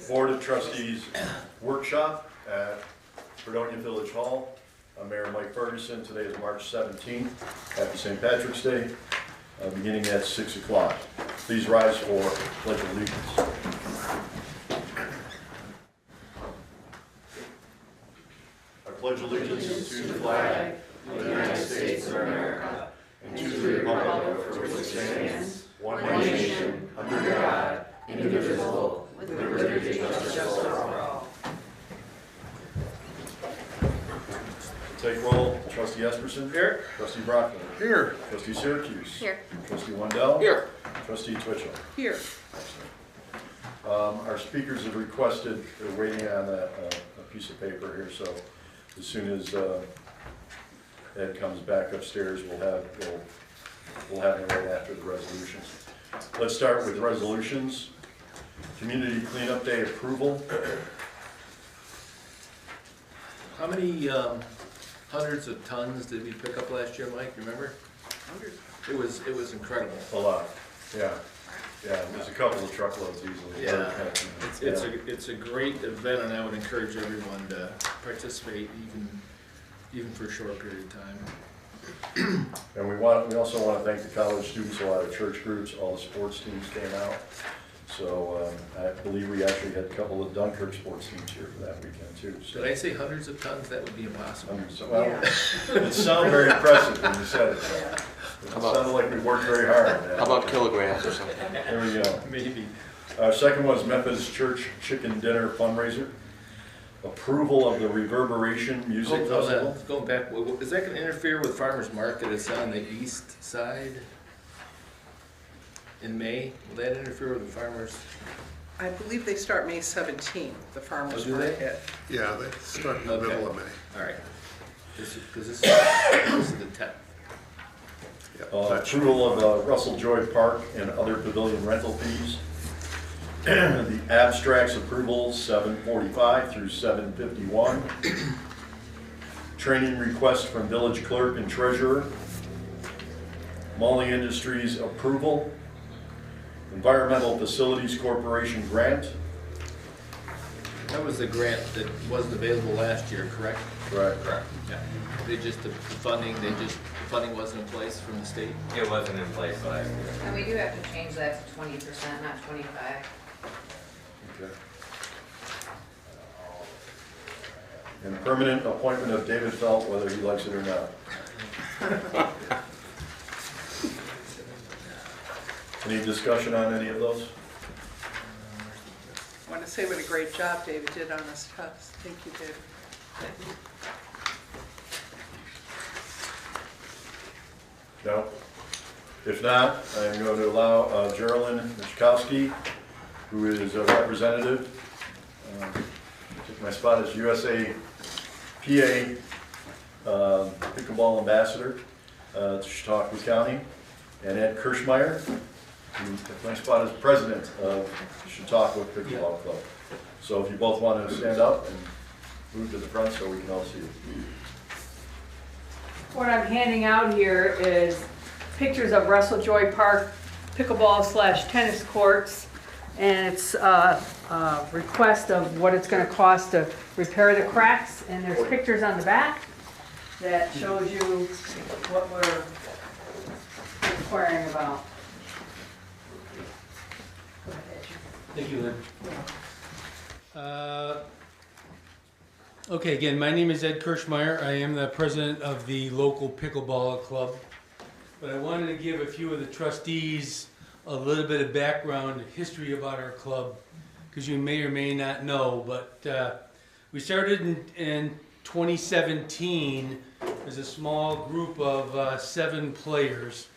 Board of Trustees workshop at Fredonia Village Hall. I'm Mayor Mike Ferguson. Today is March 17th, happy St. Patrick's Day, beginning at 6 o'clock. Please rise for Pledge of Allegiance. I pledge allegiance to the flag of the United States of America and to the republic for which it stands, one nation, under God, indivisible, with liberty and justice for all. Take roll. Trustee Esperson. Here. Trustee Brockman. Here. Trustee Syracuse. Here. Trustee Wendell. Here. Trustee Twitchell. Here. Our speakers have requested, they're waiting on a piece of paper here, so as soon as Ed comes back upstairs, we'll have it right after the resolutions. Let's start with resolutions. Community Cleanup Day approval. How many hundreds of tons did we pick up last year, Mike? Remember? Hundreds. It was incredible. A lot. Yeah. Yeah. There's a couple of truckloads easily. Yeah. It's a great event, and I would encourage everyone to participate, even for a short period of time. And we also want to thank the college students, a lot of church groups, all the sports teams came out. So I believe we actually had a couple of Dunkirk sports teams here for that weekend too. So. Did I say hundreds of tons? That would be impossible. It sounded very impressive when you said it. It sounded like we worked very hard. How about kilograms or something? There we go. Maybe. Second was Methodist Church Chicken Dinner fundraiser. Approval of the Reverberation Music Festival. Going back, is that going to interfere with Farmers Market? It's on the east side in May. Will that interfere with the farmers? I believe they start May 17th, the farmers do they? market. Yeah, they start in the middle of May. All right. Because this is the 10th. Approval of Russell Joy Park and other pavilion rental fees. The abstracts approval 745 through 751. Training request from village clerk and treasurer. Molly Industries approval. Environmental Facilities Corporation grant. That was the grant that wasn't available last year, correct? Correct. Yeah. The funding wasn't in place from the state? It wasn't in place last year. And we do have to change that to 20%, not 25%. Okay. And permanent appointment of David Felt, whether he likes it or not. Any discussion on any of those? I want to say what a great job David did on this test. Thank you, David. No? If not, I'm going to allow Geraldine Michkowski, who is a representative, took my spot as USA PA pickleball ambassador to Chautauqua County, and Ed Kirschmeyer, who took my spot as president of Chautauqua Pickleball Club. So if you both want to stand up and move to the front so we can all see you. What I'm handing out here is pictures of Russell Joy Park pickleball/tennis courts, and it's a request of what it's going to cost to repair the cracks, and there's pictures on the back that shows you what we're inquiring about. Thank you, Lynn. Okay, again, my name is Ed Kirschmeyer. I am the president of the local pickleball club. But I wanted to give a few of the trustees a little bit of background history about our club, because you may or may not know, but we started in 2017 as a small group of 7 players.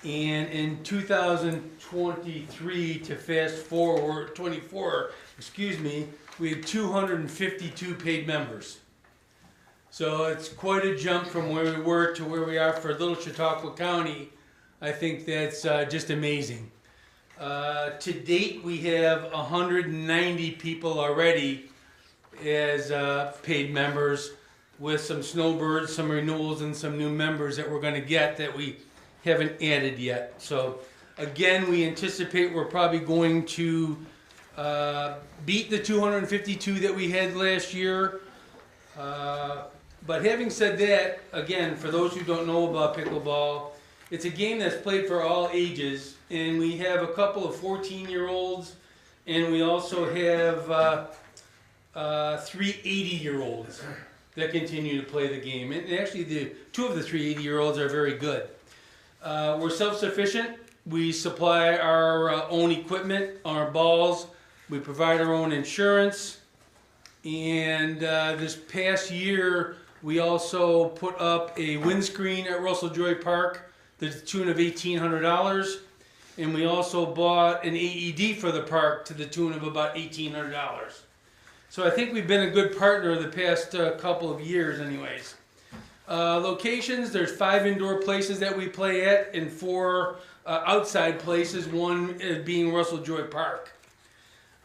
And in 2023, to fast forward, 24, we had 252 paid members. So it's quite a jump from where we were to where we are for Little Chautauqua County. I think that's just amazing. To date, we have 190 people already as paid members, with some snowbirds, some renewals, and some new members that we're going to get that we haven't added yet. So again, we anticipate we're probably going to beat the 252 that we had last year. But having said that, again, for those who don't know about pickleball, it's a game that's played for all ages, and we have a couple of 14-year-olds, and we also have 3 80-year-olds that continue to play the game. And actually, two of the 3 80-year-olds are very good. We're self-sufficient. We supply our own equipment, our balls. We provide our own insurance. And this past year, we also put up a windscreen at Russell Joy Park to the tune of $1,800. And we also bought an AED for the park to the tune of about $1,800. So I think we've been a good partner the past couple of years anyways. Locations, there's 5 indoor places that we play at and 4 outside places, one being Russell Joy Park.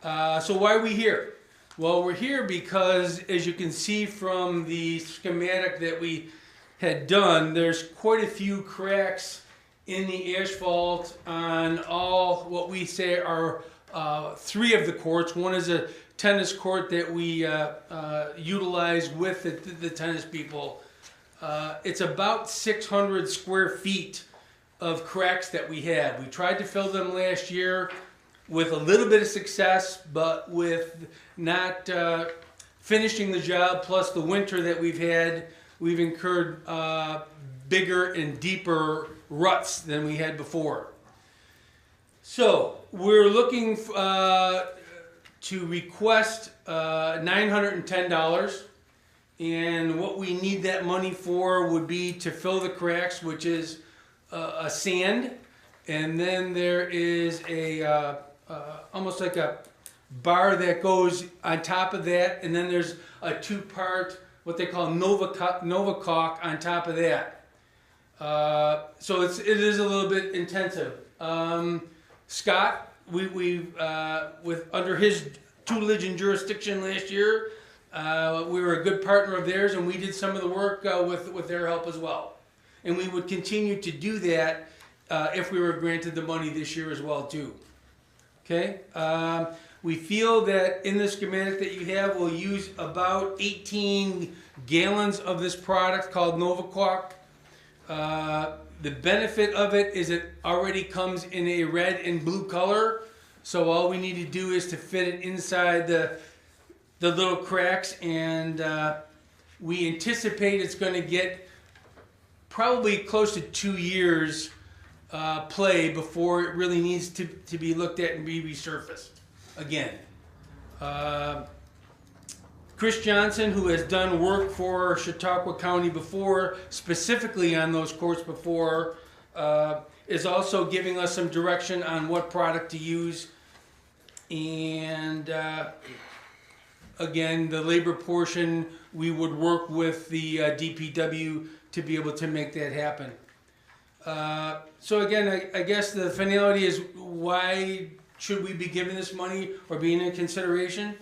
So why are we here? Well, we're here because, as you can see from the schematic that we had done, there's quite a few cracks in the asphalt on all what we say are 3 of the courts. One is a tennis court that we utilize with the tennis people. It's about 600 square feet of cracks that we have. We tried to fill them last year with a little bit of success, but with not finishing the job, plus the winter that we've had, we've incurred bigger and deeper ruts than we had before. So we're looking to request $910, and what we need that money for would be to fill the cracks, which is a sand, and then there is a almost like a bar that goes on top of that, and then there's a 2-part what they call Nova caulk on top of that. So it is a little bit intensive. Scott, with under his tutelage and jurisdiction last year, we were a good partner of theirs, and we did some of the work with their help as well. And we would continue to do that if we were granted the money this year as well too. Okay. We feel that in the schematic that you have, we'll use about 18 gallons of this product called Nova caulk. The benefit of it is it already comes in a red and blue color, so all we need to do is to fit it inside the little cracks, and we anticipate it's going to get probably close to 2 years play before it really needs to be looked at and be resurfaced again. Chris Johnson, who has done work for Chautauqua County before, specifically on those courts before, is also giving us some direction on what product to use. And again, the labor portion, we would work with the DPW to be able to make that happen. So again, I guess the finality is, why should we be giving this money or being in consideration?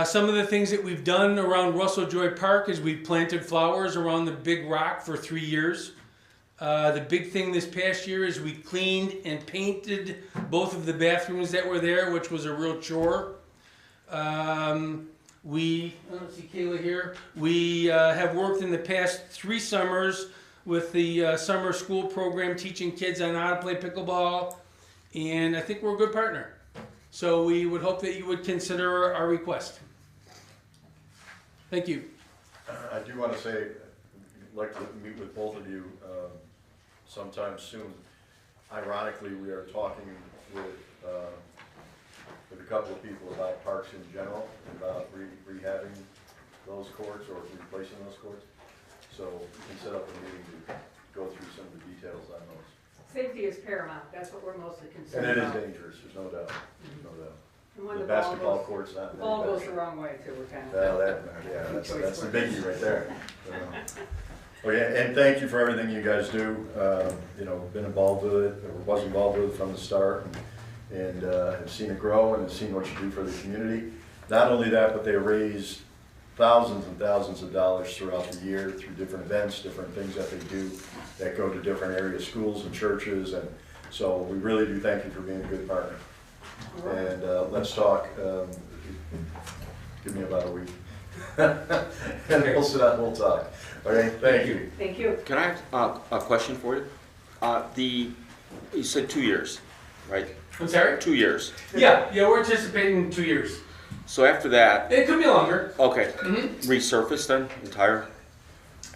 Some of the things that we've done around Russell Joy Park is we've planted flowers around the big rock for 3 years. The big thing this past year is we cleaned and painted both of the bathrooms that were there, which was a real chore. I don't see Kayla here. We have worked in the past 3 summers with the summer school program teaching kids on how to play pickleball, and I think we're a good partner. So we would hope that you would consider our request. Thank you. I do want to say, I'd like to meet with both of you sometime soon. Ironically, we are talking with a couple of people about parks in general, about rehabbing those courts or replacing those courts. So we can set up a meeting to go through some of the details on those. Safety is paramount, that's what we're mostly And concerned it is about. dangerous, there's no doubt, there's no doubt. And when The the ball basketball goes, court's not the very ball goes bad. the wrong way too, we're kind Well, of. that's the biggie right there. Okay, and thank you for everything you guys do. You know, been involved with it, or was involved with it from the start, and have seen it grow and have seen what you do for the community. Not only that, but they raise thousands and thousands of dollars throughout the year through different events, different things that they do that go to different area schools and churches, and so we really do thank you for being a good partner. And let's talk, give me about a week. And we'll sit down, we'll talk. Okay, thank you. Thank you. Can I have a question for you? You said 2 years, right? I'm sorry? 2 years. Yeah, we're anticipating 2 years. So after that, It could be longer. okay, Mhm. resurface then, entire?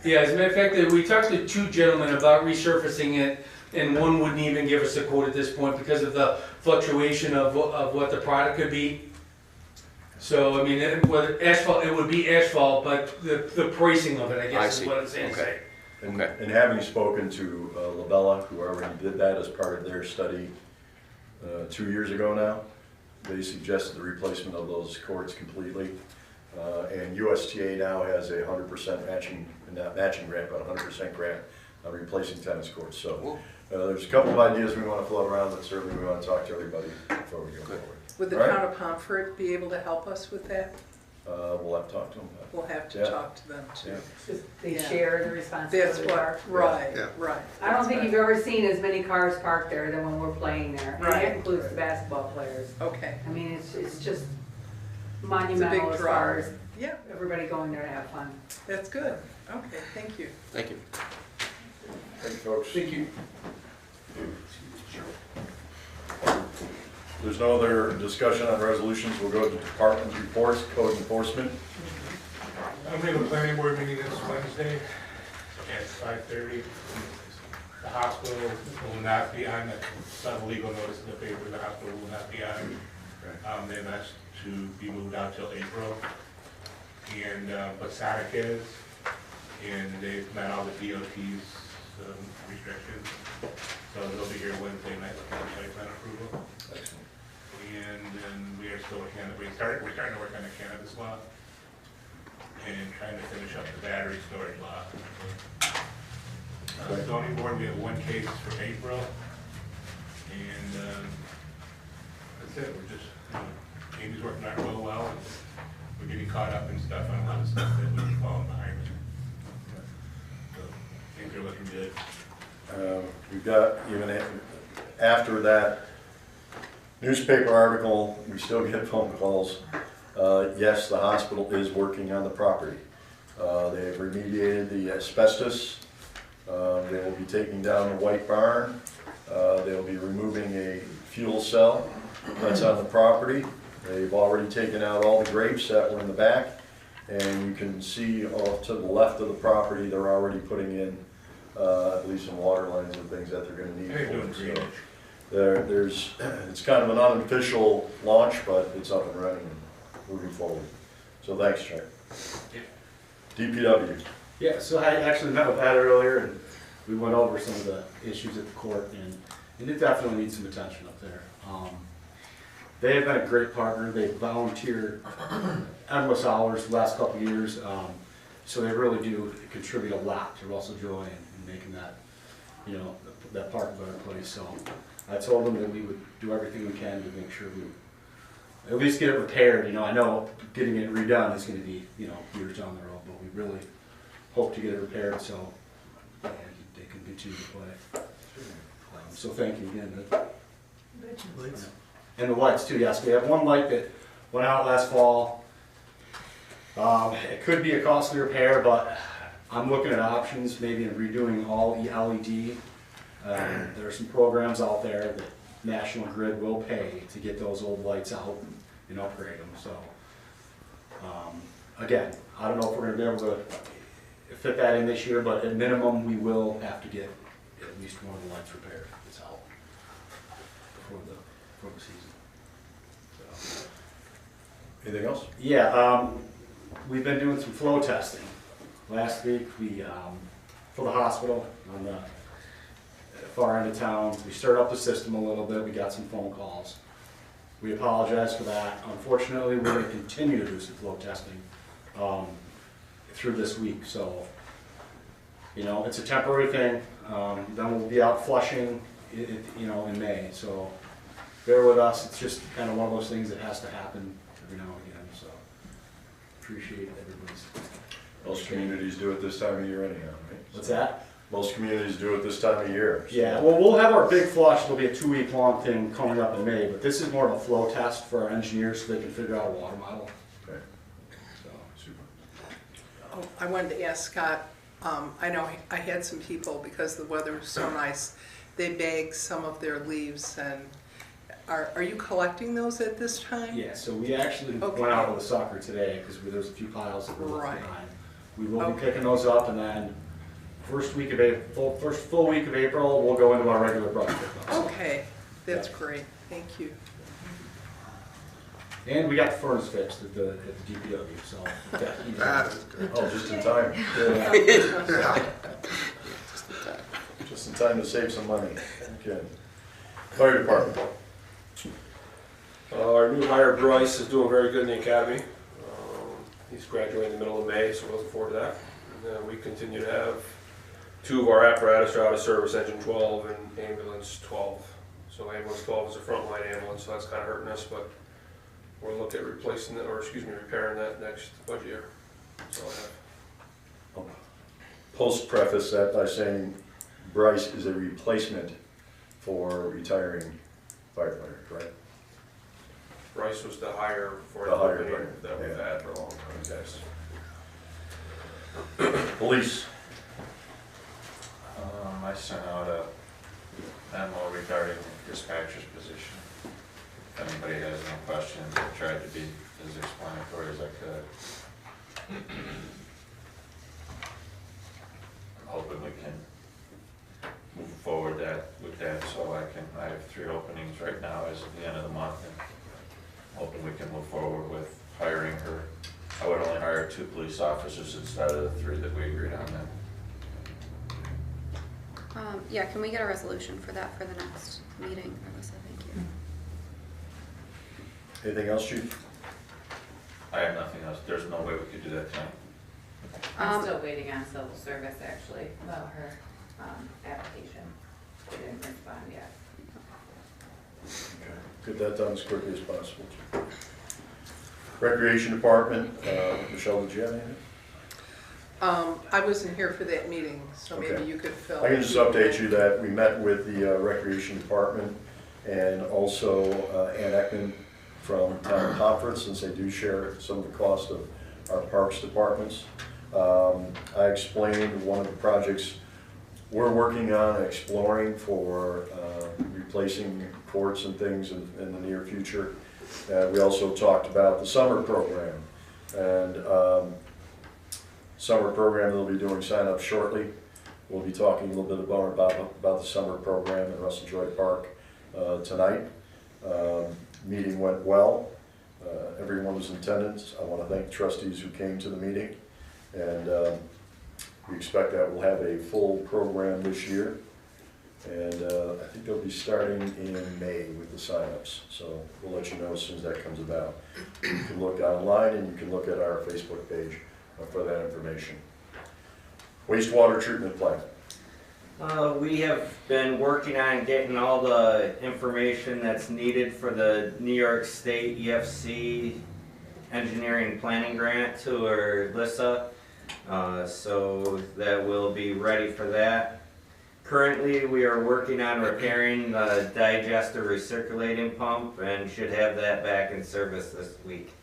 Yeah, as a matter of fact, we talked to two gentlemen about resurfacing it, and one wouldn't even give us a quote at this point because of the fluctuation of what the product could be. So, I mean, whether asphalt, it would be asphalt, but the pricing of it, I I guess, is see. what I'm saying. Okay. And, Okay. and having spoken to Labella, who already did that as part of their study 2 years ago now, they suggested the replacement of those courts completely. And USTA now has a 100% matching, not matching grant, but 100% grant on replacing tennis courts. So there's a couple of ideas we want to float around, but certainly we want to talk to everybody before we go forward. Would the All right. town of Pomfret be able to help us with that? We'll have to talk to them. We'll have to Yeah. talk to them too. Yeah. They Yeah. share the That's responsibility. what, right, Yeah. right. I don't think you've ever seen as many cars parked there than when we're playing there. And Right. that includes the basketball players. Okay, I mean, it's just it's a monumental big as draw. far as Yeah, everybody going there to have fun. that's good. Okay, thank you. Thank you. Thank you, folks. Thank you. There's no other discussion on resolutions. We'll go to department reports, code enforcement. We have a planning board meeting this Wednesday at 5:30. The hospital will not be on, it's not a legal notice in the paper, the hospital will not be on. They've asked to be moved out till April. And, but SADC is, and they've met all the DOT's restrictions. So they'll be here Wednesday night with the site plan approval. Excellent. And then we are still working on, we're starting to work on the cannabis law and trying to finish up the battery storage law. Zoning board, we have one case for April, and that's it. We're just, Amy's working out real well, and we're getting caught up in stuff on a lot of stuff that we've been falling behind. So things are looking good. We've got, even after that newspaper article, we still get phone calls. Yes, the hospital is working on the property. They have remediated the asbestos. They will be taking down the white barn. They'll be removing a fuel cell that's on the property. They've already taken out all the grapes that were in the back. And you can see off to the left of the property, they're already putting in at least some water lines and things that they're gonna need. They're doing So great. there's, it's kind of an unofficial launch, but it's up and running and moving forward. So thanks, Chuck. DPW. Yeah, so I actually met with Pat earlier, and we went over some of the issues at the court, and it definitely needs some attention up there. They have been a great partner. They volunteer endless hours the last couple of years, so they really do contribute a lot to Russell Joy and making that, that park a better place. So I told them that we would do everything we can to make sure we at least get it repaired. I know getting it redone is going to be, years down the road, but we really hope to get it repaired so they can continue to play. So thank you again. And the lights too, yes. We have one light that went out last fall. It could be a costly repair, but I'm looking at options, maybe in redoing all LED. There are some programs out there that National Grid will pay to get those old lights out and upgrade them. So again, I don't know if we're going to be able to fit that in this year, but at minimum we will have to get at least one of the lights repaired that's out before the season. So. Anything else? Yeah, we've been doing some flow testing. Last week we, for the hospital on the far end of town, we stirred up the system a little bit. We got some phone calls. We apologize for that. Unfortunately, we're going to continue to do some flow testing through this week. So, it's a temporary thing. Then we'll be out flushing, in May. So, bear with us. It's just kind of one of those things that has to happen every now and again. So, appreciate everybody's. Most communities do it this time of year anyhow, right? What's that? Most communities do it this time of year. so- Yeah, well, we'll have our big flush, it'll be a 2-week long thing coming up in May, but this is more of a flow test for our engineers so they can figure out a water model. Okay, So, super. Oh, I wanted to ask Scott, I know I had some people, because the weather was so nice, they bagged some of their leaves, and are you collecting those at this time? yeah, so we actually Okay. went out with a sucker today because there's a few piles that were left Right. behind. We will be Okay. picking those up, and then first full week of April, we'll go into our regular brush pickups. Okay, that's Yeah. great, thank you. And we got the furnace fixed at the DPW, so. yeah, That is good. Oh, just in time. Yeah. Just in time to save some money. Okay. Fire department. Our new hire Bryce is doing very good in the academy. He's graduating in the middle of May, so we're looking forward to that. And then we continue to have 2 of our apparatus are out of service, engine 12 and ambulance 12. So ambulance 12 is a frontline ambulance, so that's kind of hurting us, but we'll look at replacing that, or excuse me, repairing that next budget year. That's all I have. Post preface that by saying Bryce is a replacement for retiring firefighter, correct? Bryce was the hire for The the hire, company right. that we've Yeah. had for a long time, yes. Police. I sent out a memo regarding the dispatcher's position. If anybody has any questions, I tried to be as explanatory as I could. I'm hoping we can move forward with that, so I have 3 openings right now as of the end of the month, and hoping we can move forward with hiring her. I would only hire 2 police officers instead of the 3 that we agreed on then. Yeah, can we get a resolution for that for the next meeting, Alyssa? Thank you. Anything else, chief? I have nothing else. There's no way we could do that tonight. I'm still waiting on civil service actually, about her, application. They didn't respond yet. Okay. Get that done as quickly as possible. Recreation department, Michelle, did you have anything? I wasn't here for that meeting, so maybe Okay. you could fill. I can just update you that we met with the recreation department and also Ann Ekman from Town Conference, since they do share some of the cost of our parks departments. I explained one of the projects we're working on exploring for replacing courts and things in the near future. We also talked about the summer program, and summer program they'll be doing sign up shortly. We'll be talking a little bit more about the summer program in Russell Joy Park tonight. Meeting went well. Everyone was in attendance. I want to thank trustees who came to the meeting, and we expect that we'll have a full program this year. And I think they'll be starting in May with the signups. So we'll let you know as soon as that comes about. You can look online and you can look at our Facebook page for that information. Wastewater treatment plant. We have been working on getting all the information that's needed for the New York State EFC engineering planning grant to Alyssa, so that we'll be ready for that. Currently, we are working on repairing the digester recirculating pump and should have that back in service this week.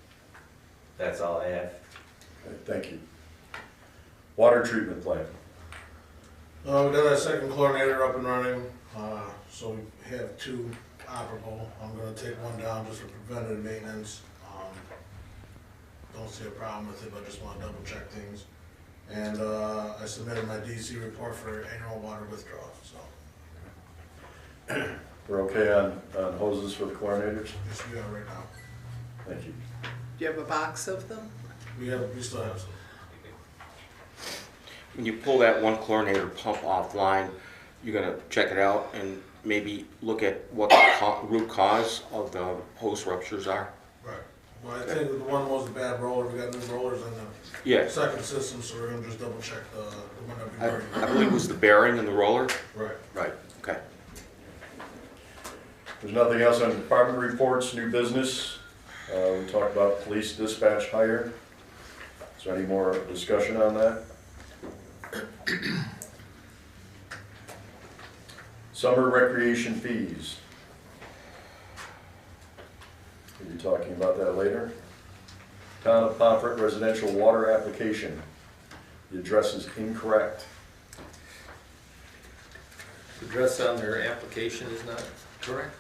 That's all I have. Okay, thank you. Water treatment plant. We got our second chlorinator up and running, so we have 2 operable. I'm gonna take one down just for preventative maintenance. Don't see a problem with it, but just wanna double check things. And I submitted my DC report for annual water withdrawal, so. We're okay on hoses for the chlorinators? Yes, we are right now. Thank you. Do you have a box of them? We still have some. When you pull that one chlorinator pump offline, you're gonna check it out and maybe look at what the root cause of the hose ruptures are? Right. Well, I think the one was a bad roller. We got new rollers in the Yeah. second system, so we're gonna just double check the one that we already. I believe it was the bearing in the roller? Right. Right, okay. There's nothing else on department reports, new business. We talked about police dispatch hire. Is there any more discussion on that? Summer recreation fees. Are you talking about that later? Town of Pomfret residential water application. The address is incorrect. The address on their application is not correct?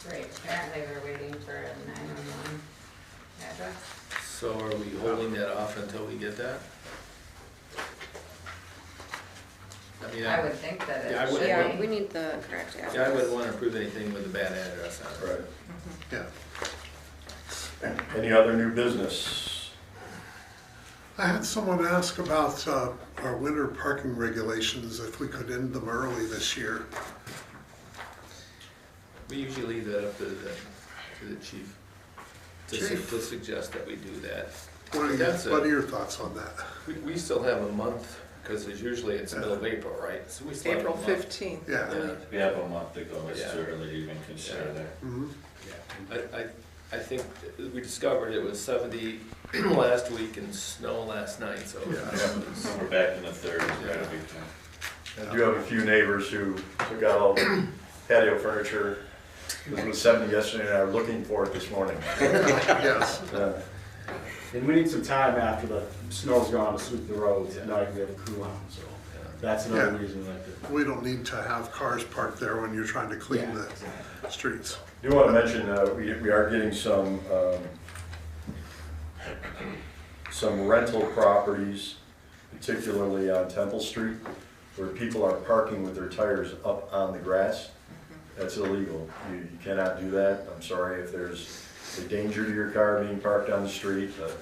Right, apparently we're waiting for a 911 address. So are we holding that off until we get that? I mean, I would think that Yeah, I it would- should Yeah, be. we need the correct address. Yeah, I wouldn't want to approve anything with a bad address on it. Right. Yeah. Any other new business? I had someone ask about our winter parking regulations, if we could end them early this year. We usually leave that up to the chief to suggest that we do that. What are your thoughts on that? We still have a month, because usually it's middle of April, right? So we still have a April month. 15th. Yeah. We have a month to go, it's Yeah. too early to even consider Yeah. that. Mhm. I think we discovered it was 70 last week and snow last night, so. So we're back in the 30s, that'll be fun. I do have a few neighbors who took out all the patio furniture. It was 70 yesterday and are looking for it this morning. Yes. Yeah. And we need some time after the snow's gone to sweep the roads, and now I can get a crew on, so that's another Yeah. reason that We don't need to have cars parked there when you're trying to clean Yeah, the streets. I do want to mention, we are getting some rental properties, particularly on Temple Street, where people are parking with their tires up on the grass. That's illegal. You cannot do that. I'm sorry if there's a danger to your car being parked on the street, but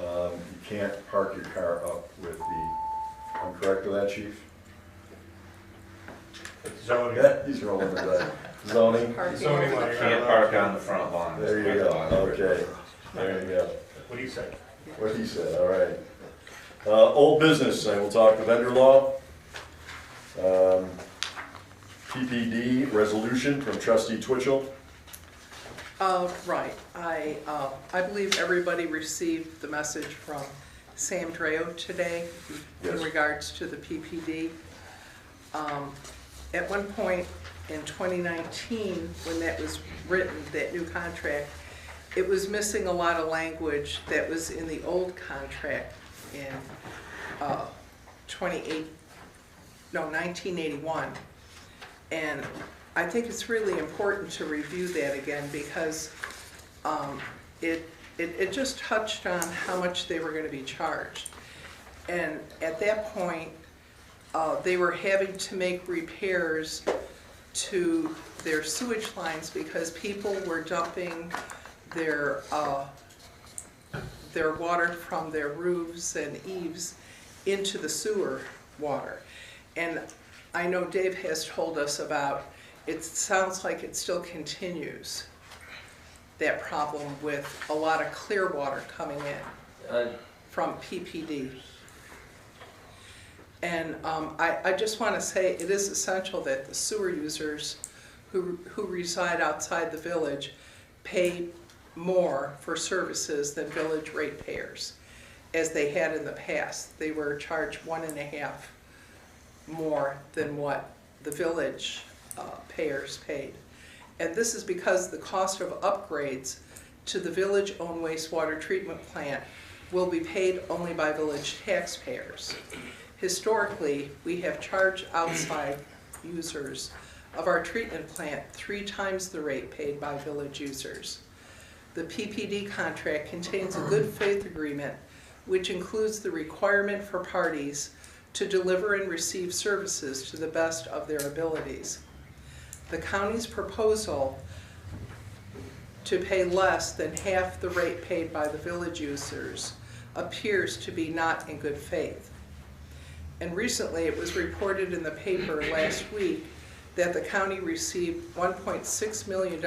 you can't park your car up with the, I'm correct with that, chief? Zoning. Yeah, he's rolling with that. Zoning? Parking Zoning over law, the yeah. Can't park on the front lawn. There you go. Okay. There you go. What do you say? What he said, all right. Old business, and we'll talk the vendor law. PPD resolution from trustee Twitchell. Right, I believe everybody received the message from Sam Dreo today in Yes. regards to the PPD. At one point in 2019, when that was written, that new contract, it was missing a lot of language that was in the old contract in 1981. And I think it's really important to review that again because it just touched on how much they were going to be charged. And at that point, they were having to make repairs to their sewage lines because people were dumping their water from their roofs and eaves into the sewer water. And I know Dave has told us about, it sounds like it still continues, that problem with a lot of clear water coming in from PPD. And I just want to say it is essential that the sewer users who reside outside the village pay more for services than village ratepayers, as they had in the past. They were charged 1.5 more than what the village payers paid. And this is because the cost of upgrades to the village-owned wastewater treatment plant will be paid only by village taxpayers. Historically, we have charged outside users of our treatment plant 3 times the rate paid by village users. The PPD contract contains a good faith agreement which includes the requirement for parties to deliver and receive services to the best of their abilities. The county's proposal to pay less than half the rate paid by the village users appears to be not in good faith. And recently it was reported in the paper last week that the county received $1.6 million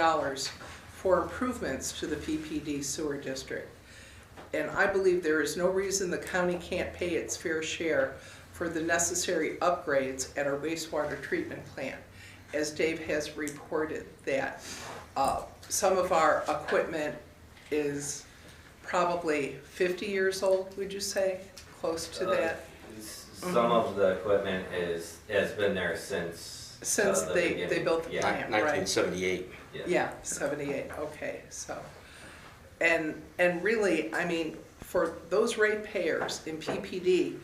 for improvements to the PPD sewer district. And I believe there is no reason the county can't pay its fair share for the necessary upgrades at our wastewater treatment plant, as Dave has reported that some of our equipment is probably 50 years old, would you say? Close to that? Some of the equipment has been there since Since the they beginning. built the Yeah. plant, right? 1978. Yeah, 78, okay, so. And really, I mean, for those ratepayers in PPD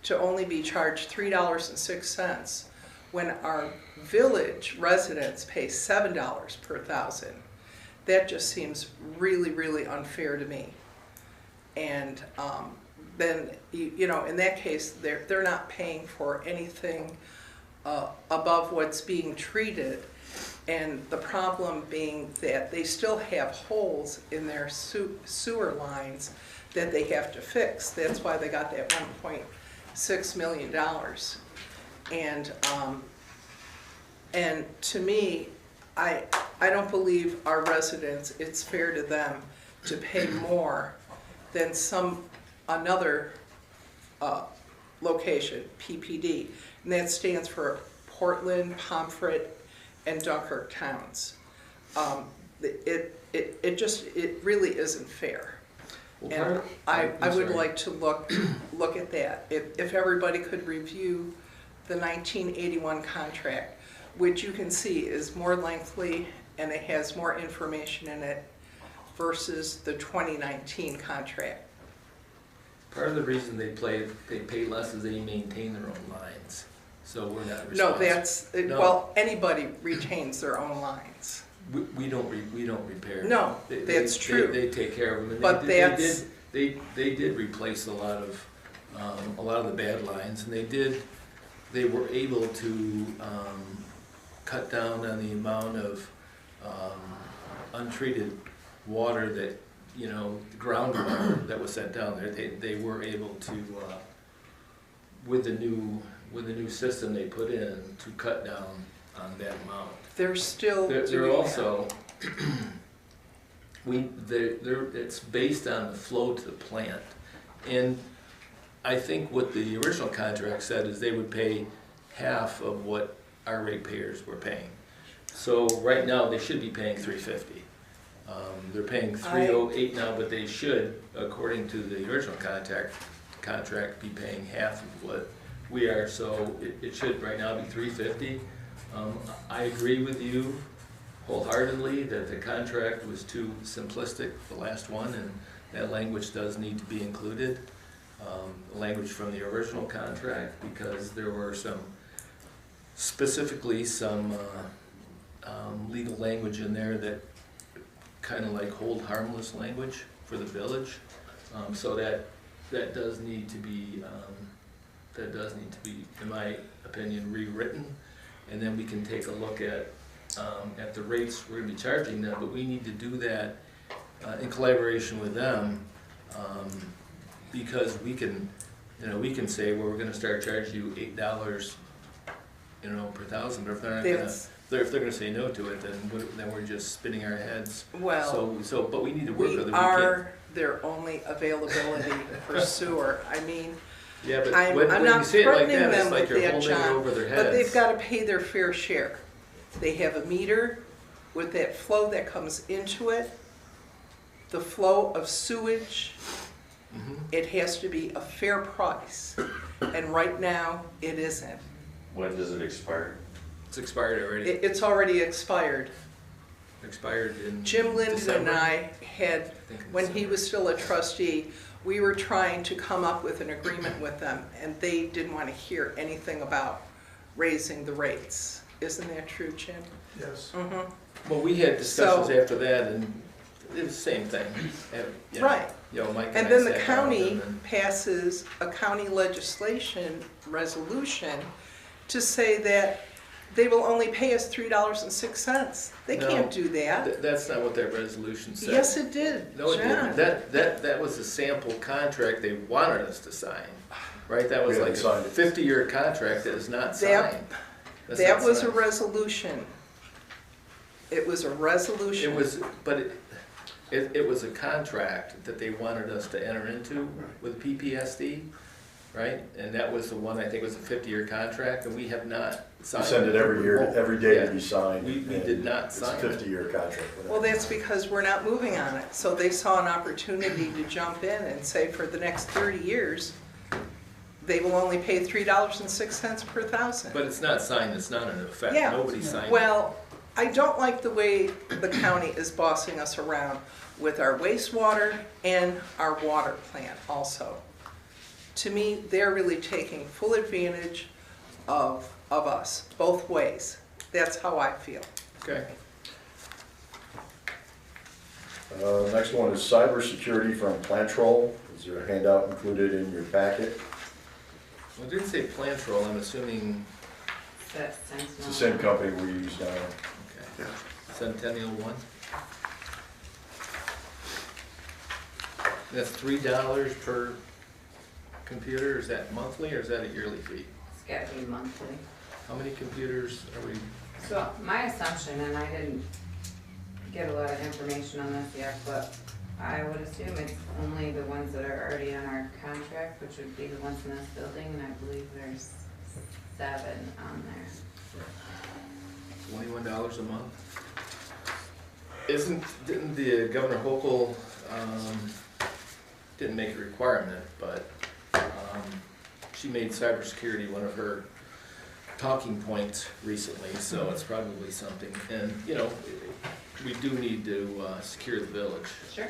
to only be charged $3.06, when our village residents pay $7 per thousand, that just seems really, really unfair to me. And then, you know, in that case, they're not paying for anything above what's being treated. And the problem being that they still have holes in their sewer lines that they have to fix. That's why they got that $1.6 million. And to me, I don't believe our residents, it's fair to them to pay more than another location, PPD. And that stands for Portland, Pomfret, and Dunkirk towns. It really isn't fair. And I would like to look at that. If everybody could review the 1981 contract, which you can see is more lengthy and it has more information in it versus the 2019 contract. Part of the reason they pay less is they maintain their own lines, so we're not responsible. No, that's, well, anybody retains their own lines. We don't repair. No, that's true. They take care of them, and But they did replace a lot of the bad lines, and they were able to cut down on the amount of untreated water that, you know, groundwater that was sent down there. They were able to, with the new system they put in, to cut down on that amount. They're still They're also it's based on the flow to the plant, and I think what the original contract said is they would pay half of what our ratepayers were paying. So right now they should be paying $350. They're paying $308 now, but they should, according to the original contract, be paying half of what we are. So it should right now be $350. I agree with you wholeheartedly that the contract was too simplistic, the last one, and that language does need to be included. Language from the original contract, because there were specifically some legal language in there that kind of like hold harmless language for the village. So that does need to be, in my opinion, rewritten. And then we can take a look at the rates we're going to be charging them, but we need to do that in collaboration with them, because we can say, well, we're going to start charging you $8, per thousand. But if they're not if they're going to say no to it, then we're just spinning our heads. Well, but we need to work with them. We are their only availability for sewer. I mean, yeah, but I'm when not you say it like threatening that, them it's like with you're that, holding it John, over their but they've heads. got to pay their fair share. They have a meter with that flow that comes into it, the flow of sewage. It has to be a fair price, and right now it isn't. When does it expire? It's expired already. It's already expired. Expired in Jim Linden December. and I had, when he was still a trustee, we were trying to come up with an agreement with them, and they didn't want to hear anything about raising the rates. Isn't that true, Jim? Yes. Well, we had discussions after that, and it was the same thing. Right. Mike And I then the sat down county with them passes a county legislation resolution to say that they will only pay us $3.06. They No, can't do that. That's not what that resolution said. Yes, it did, No, it John. didn't. That was a sample contract they wanted us to sign, right? That was We like a haven't signed it. 50-year contract that is not signed. That's That not was a signed. resolution. It was a resolution. It was, but it was a contract that they wanted us to enter into with PPSD, right? And that was the one, I think was a 50-year contract, and we have not You signed it. send it every year, every day to be Yeah. signed. We and did not sign it. It's a 50-year contract. Well, that's because we're not moving on it. So they saw an opportunity to jump in and say for the next 30 years, they will only pay $3.06 per thousand. But it's not signed, it's not in effect, Yeah. nobody signed it. Well, I don't like the way the county is bossing us around with our wastewater and our water plant also. To me, they're really taking full advantage of us, both ways. That's how I feel. Okay. Next one is cybersecurity from Plantrol. Is there a handout included in your packet? Well, it didn't say Plantrol, I'm assuming, That's It's the same company we use now. okay, Centennial One. That's $3 per computer, is that monthly or is that a yearly fee? It's gotta be monthly. How many computers are we, So my assumption, and I didn't get a lot of information on this yet, but I would assume it's only the ones that are already on our contract, which would be the ones in this building, and I believe there's 7 on there. $21 a month? Didn't the Governor Hochul, didn't make a requirement, but she made cybersecurity one of her talking points recently, so it's probably something. And, you know, we do need to secure the village. Sure.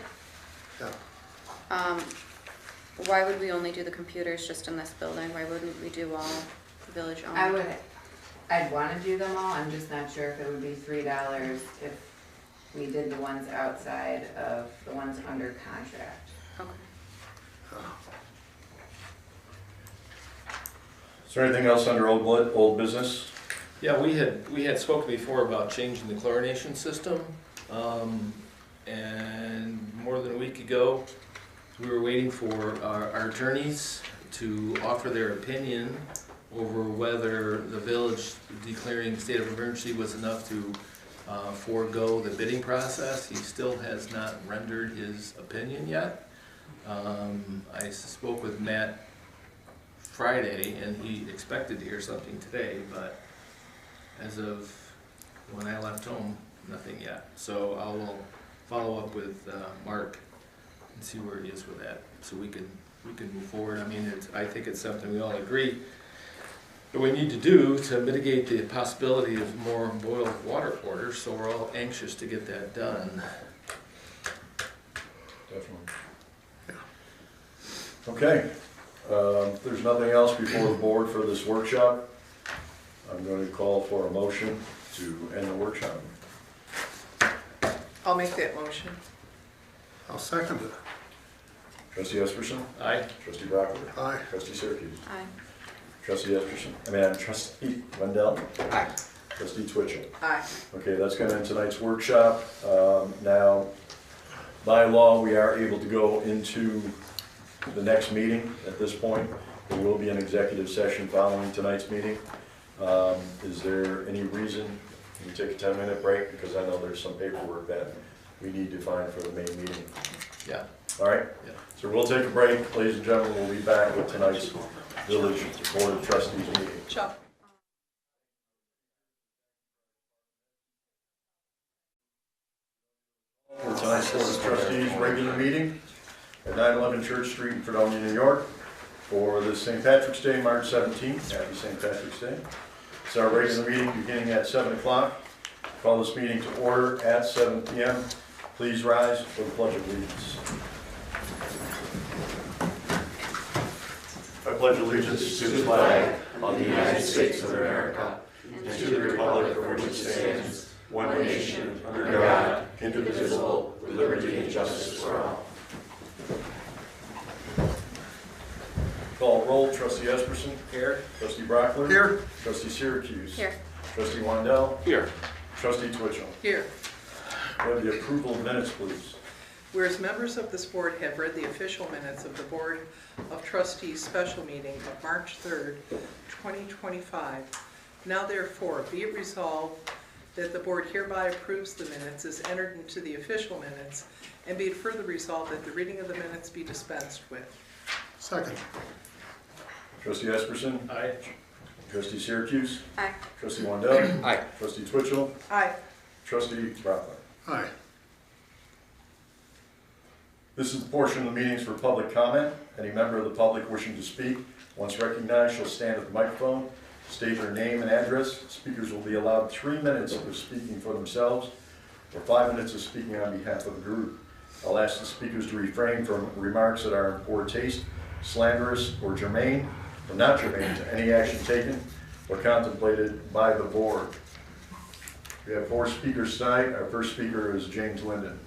Why would we only do the computers just in this building? Why wouldn't we do all village owned? I'd wanna do them all, I'm just not sure if it would be $3 if we did the ones outside of the ones under contract. Okay. Is there anything else under old business? Yeah, we had spoken before about changing the chlorination system, and more than a week ago, we were waiting for our attorneys to offer their opinion over whether the village declaring state of emergency was enough to forego the bidding process. He still has not rendered his opinion yet. I spoke with Matt Friday, and he expected to hear something today, but as of when I left home, nothing yet. So I will follow up with Mark and see where he is with that, so we can move forward. I mean, I think it's something we all agree that we need to do to mitigate the possibility of more boiled water orders, so we're all anxious to get that done. Definitely. Okay. If there's nothing else before the board for this workshop, I'm going to call for a motion to end the workshop. I'll make that motion. I'll second it. Trustee Esperson? Aye. Trustee Brockler? Aye. Trustee Syracuse? Aye. Trustee Esperson? Trustee Wendell? Aye. Trustee Twitchell? Aye. Okay, that's going to end tonight's workshop. Now, by law, we are able to go into the next meeting at this point. There will be an executive session following tonight's meeting. Is there any reason we take a 10-minute break? Because I know there's some paperwork that we need to find for the main meeting. Yeah. All right? Yeah. So we'll take a break. Ladies and gentlemen, we'll be back with tonight's Village Board of Trustees meeting. Chuck. For tonight's Board of Trustees regular meeting at 911 Church Street in Fredonia, New York, for this St. Patrick's Day, March 17th. Happy St. Patrick's Day. It's our regular meeting beginning at 7 o'clock. Call this meeting to order at 7 p.m. Please rise for the Pledge of Allegiance. I pledge allegiance to the flag of the United States of America and to the republic for which it stands, one nation, under God, indivisible, with liberty and justice for all. Call roll. Trustee Esperson. Here. Trustee Brockler. Here. Trustee Syracuse. Here. Trustee Wendell. Here. Trustee Twitchell. Here. We have the approval of minutes, please. Whereas members of this board have read the official minutes of the Board of Trustees special meeting of March 3rd, 2025, now therefore be it resolved that the board hereby approves the minutes as entered into the official minutes, and be it further resolved that the reading of the minutes be dispensed with. Second. Trustee Esperson. Aye. Trustee Syracuse. Aye. Trustee Wendell. Aye. Trustee Twitchell. Aye. Trustee Brockler. Aye. This is the portion of the meetings for public comment. Any member of the public wishing to speak, once recognized, shall stand at the microphone, state their name and address. Speakers will be allowed 3 minutes of speaking for themselves or 5 minutes of speaking on behalf of the group. I'll ask the speakers to refrain from remarks that are in poor taste, slanderous, or germane, or not germane to any action taken or contemplated by the board. We have 4 speakers tonight. Our first speaker is James Linden.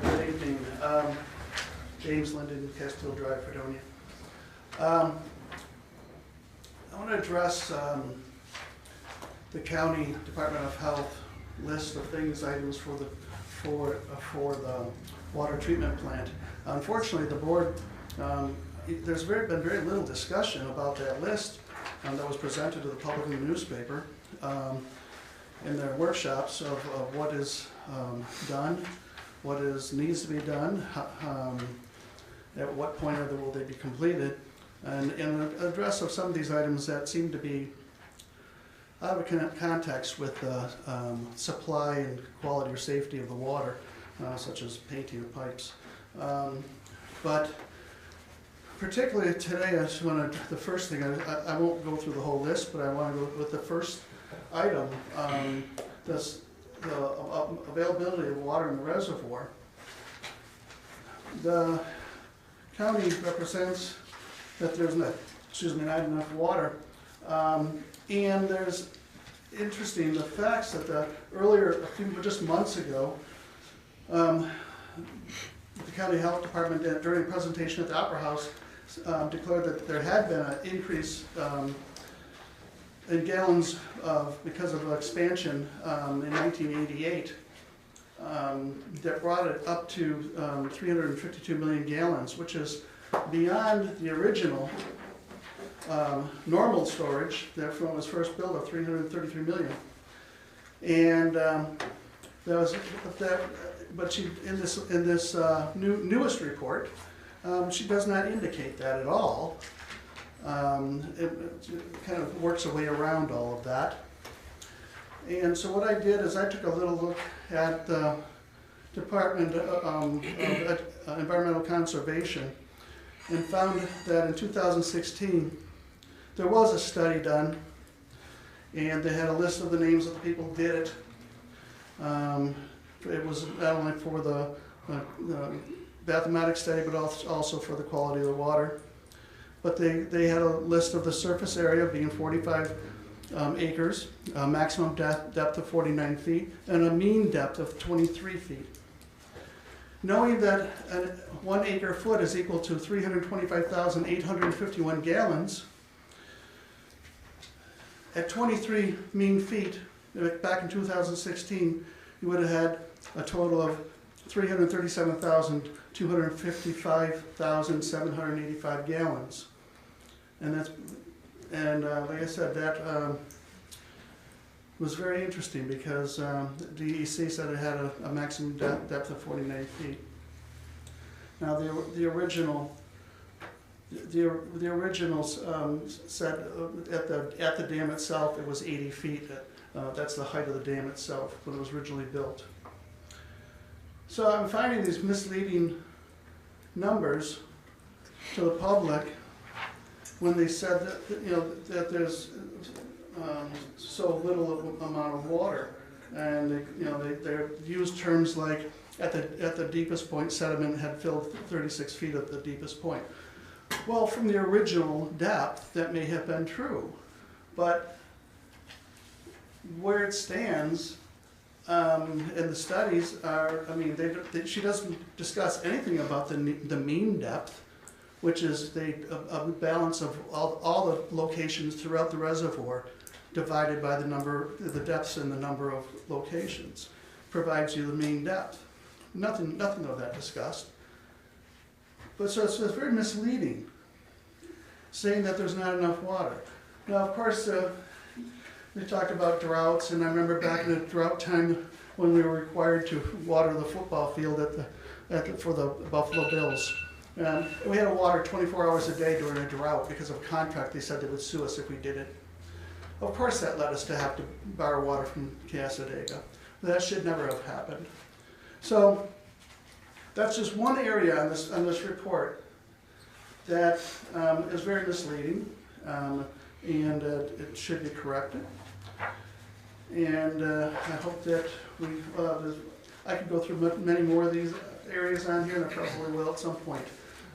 Good evening. James Linden, Castile Drive, Fredonia. I want to address the County Department of Health list of things, items for the water treatment plant. Unfortunately, the board, there's been very little discussion about that list that was presented to the public in the newspaper in their workshops of what is done, what needs to be done, at what point will they be completed, and in the address of some of these items that seem to be out of context with the supply and quality or safety of the water, such as painting of pipes. But particularly today, I just want to, the first thing, I won't go through the whole list, but I want to go with the first item, the availability of water in the reservoir. The county represents that there's not enough water. And there's interesting, the facts that just months ago, the county health department during a presentation at the Opera House declared that there had been an increase in gallons because of expansion in 1988 that brought it up to 352 million gallons, which is beyond the original normal storage that when it was first built of 333 million. And but she in this newest report, she does not indicate that at all. It kind of works a way around all of that. And so what I did is I took a little look at the Department of Environmental Conservation and found that in 2016 there was a study done, and they had a list of the names of the people who did it. It was not only for the bathymetric study, but also for the quality of the water. But they had a list of the surface area being 45 acres, a maximum depth of 49 feet, and a mean depth of 23 feet. Knowing that 1 acre foot is equal to 325,851 gallons, at 23 mean feet, back in 2016, you would have had a total of 337,255,785 gallons. And like I said, that was very interesting because the DEC said it had a maximum depth of 49 feet. Now the original said at the dam itself it was 80 feet. That's the height of the dam itself when it was originally built. So I'm finding these misleading numbers to the public when they said that that there's so little amount of water, and they used terms like at the deepest point sediment had filled 36 feet at the deepest point. Well, from the original depth, that may have been true, but where it stands, and the studies are, she doesn't discuss anything about the mean depth, which is a balance of all the locations throughout the reservoir divided by the depths and the number of locations, provides you the mean depth. Nothing of that discussed. But so it's very misleading, saying that there's not enough water. Now, of course, they talked about droughts, and I remember back in the drought time when we were required to water the football field for the Buffalo Bills. We had to water 24 hours a day during a drought because of a contract. They said they would sue us if we did it. Of course that led us to have to borrow water from Casadega. That should never have happened. So that's just one area on this report that is very misleading, and it should be corrected. And I hope that I could go through many more of these areas on here, and I probably will at some point.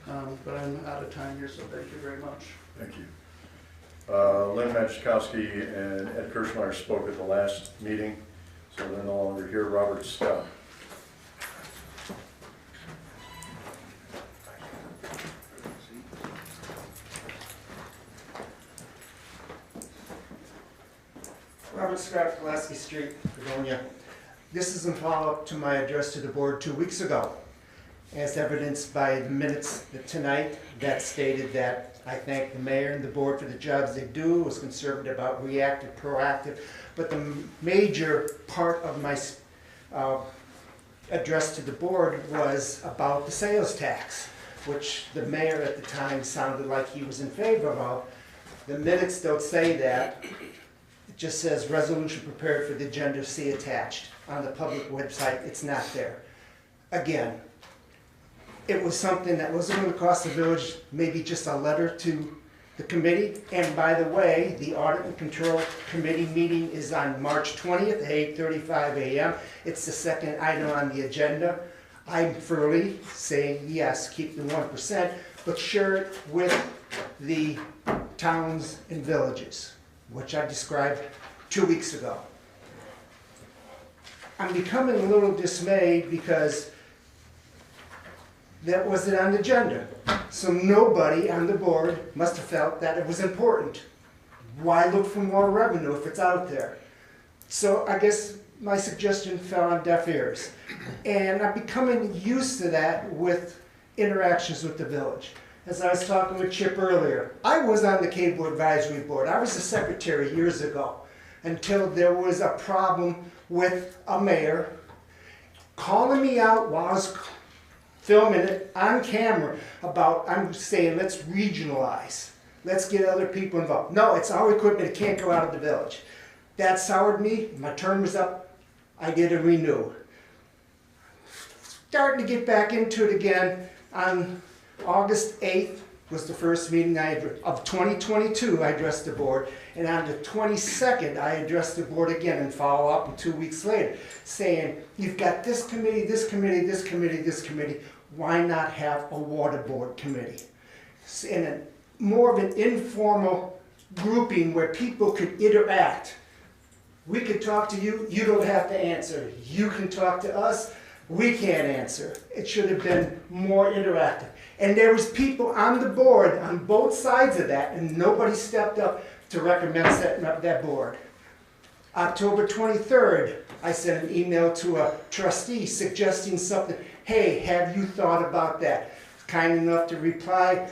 But I'm out of time here, so thank you very much. Thank you. Lynn Majkowski and Ed Kirschmeyer spoke at the last meeting, so they're no longer here. Robert Scott. Robert Scott, Pulaski Street, Fredonia. This is in follow-up to my address to the board 2 weeks ago, as evidenced by the minutes tonight that stated that I thank the mayor and the board for the jobs they do, was concerned about reactive, proactive, but the major part of my address to the board was about the sales tax, which the mayor at the time sounded like he was in favor of. The minutes don't say that. It just says resolution prepared for the agenda, see attached. On the public website, it's not there. Again, it was something that wasn't going to cost the village, maybe just a letter to the committee. And by the way, the Audit and Control Committee meeting is on March 20th at 8:35 a.m. It's the second item on the agenda. I'm firmly saying yes, keep the 1%, but share it with the towns and villages, which I described 2 weeks ago. I'm becoming a little dismayed because that wasn't on the agenda. So nobody on the board must have felt that it was important. Why look for more revenue if it's out there? So I guess my suggestion fell on deaf ears. And I'm becoming used to that with interactions with the village. As I was talking with Chip earlier, I was on the Cable Advisory Board. I was the secretary years ago until there was a problem with a mayor calling me out while I was filming it on camera about, I'm saying, let's regionalize. Let's get other people involved. No, it's our equipment, it can't go out of the village. That soured me, my term was up, I did a renew. Starting to get back into it again. On August 8th was the first meeting of 2022 I addressed the board, and on the 22nd I addressed the board again and follow up and 2 weeks later saying, you've got this committee, this committee, this committee, this committee, why not have a water board committee? In a more of an informal grouping where people could interact. We could talk to you, you don't have to answer. You can talk to us, we can't answer. It should have been more interactive. And there was people on the board on both sides of that, and nobody stepped up to recommend setting up that board. October 23rd, I sent an email to a trustee suggesting something. Hey, have you thought about that? Kind enough to reply.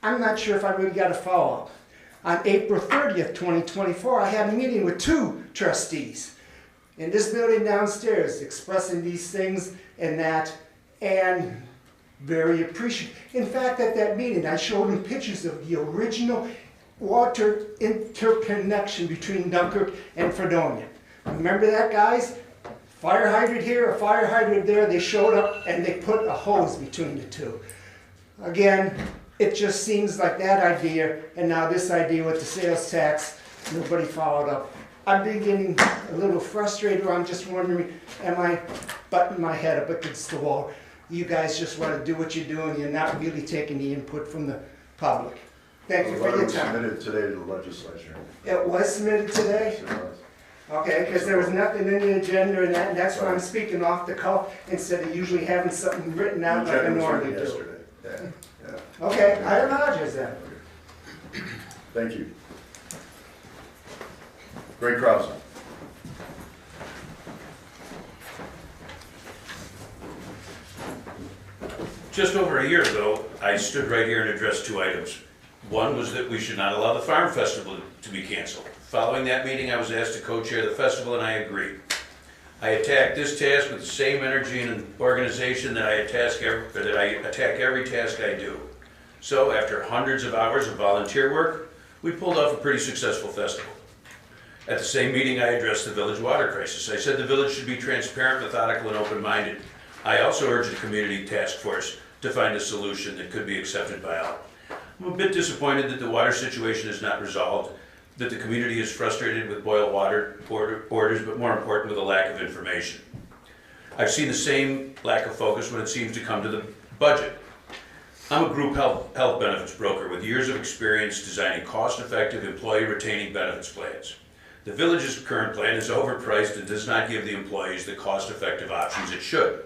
I'm not sure if I really got a follow-up. On April 30th, 2024, I had a meeting with 2 trustees in this building downstairs expressing these things and that, and very appreciative. In fact, at that meeting, I showed them pictures of the original water interconnection between Dunkirk and Fredonia. Remember that, guys? Fire hydrant here, a fire hydrant there. They showed up and they put a hose between the two. Again, it just seems like that idea, and now this idea with the sales tax, nobody followed up. I'm beginning a little frustrated, or I'm just wondering, am I butting my head up against the wall? You guys just want to do what you're doing, you're not really taking the input from the public. Thank you for your time. The letter was submitted today to the legislature. It was submitted today? Yes, it was. Okay, because there was nothing in the agenda and that, and that's why I'm speaking off the cuff instead of usually having something written out like I normally do. Yesterday. Yeah. Okay, I apologize then. Thank you. Greg Krause. Just over a year ago, I stood right here and addressed 2 items. One was that we should not allow the farm festival to be canceled. Following that meeting, I was asked to co-chair the festival, and I agreed. I attacked this task with the same energy and organization that I attack every task I do. So, after hundreds of hours of volunteer work, we pulled off a pretty successful festival. At the same meeting, I addressed the village water crisis. I said the village should be transparent, methodical, and open-minded. I also urged the community task force to find a solution that could be accepted by all. I'm a bit disappointed that the water situation is not resolved, that the community is frustrated with boil water orders, but more important, with a lack of information. I've seen the same lack of focus when it seems to come to the budget. I'm a group health benefits broker with years of experience designing cost-effective employee retaining benefits plans. The village's current plan is overpriced and does not give the employees the cost-effective options it should.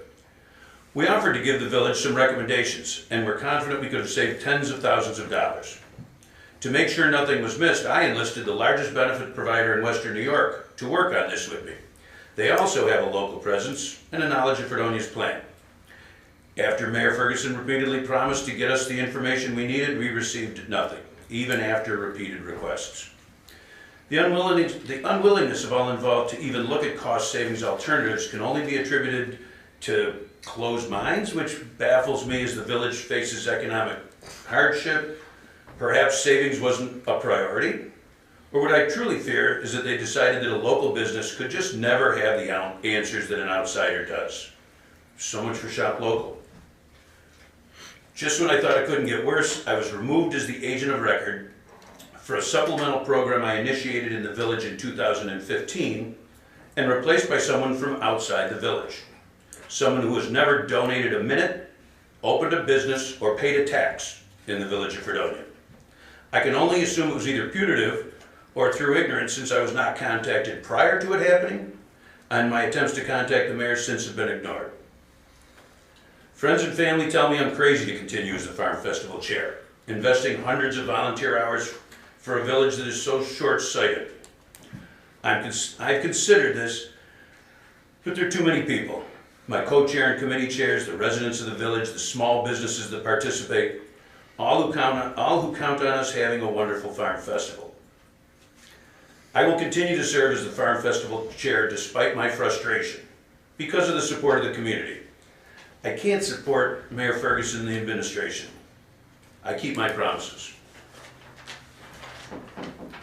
We offered to give the village some recommendations, and we're confident we could have saved tens of thousands of dollars. To make sure nothing was missed, I enlisted the largest benefit provider in Western New York to work on this with me. They also have a local presence and a knowledge of Fredonia's plan. After Mayor Ferguson repeatedly promised to get us the information we needed, we received nothing, even after repeated requests. The unwillingness of all involved to even look at cost savings alternatives can only be attributed to closed minds, which baffles me as the village faces economic hardship. Perhaps savings wasn't a priority. Or what I truly fear is that they decided that a local business could just never have the answers that an outsider does. So much for shop local. Just when I thought it couldn't get worse, I was removed as the agent of record for a supplemental program I initiated in the village in 2015 and replaced by someone from outside the village. Someone who has never donated a minute, opened a business, or paid a tax in the village of Fredonia. I can only assume it was either punitive or through ignorance, since I was not contacted prior to it happening, and my attempts to contact the mayor since have been ignored. Friends and family tell me I'm crazy to continue as the Farm Festival chair, investing hundreds of volunteer hours for a village that is so short-sighted. I've considered this, but there are too many people. My co-chair and committee chairs, the residents of the village, the small businesses that participate, all who count on us having a wonderful Farm Festival. I will continue to serve as the Farm Festival chair despite my frustration, because of the support of the community. I can't support Mayor Ferguson and the administration. I keep my promises.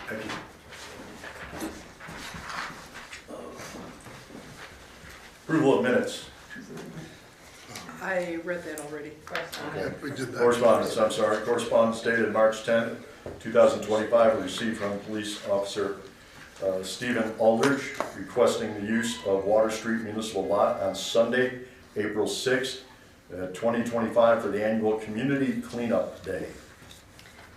Thank you. Approval of minutes. I read that already. Yeah, we did that. Correspondence, I'm sorry. Correspondence dated March 10, 2025, received from Police Officer Stephen Aldridge requesting the use of Water Street Municipal Lot on Sunday, April 6, 2025 for the annual Community Cleanup Day.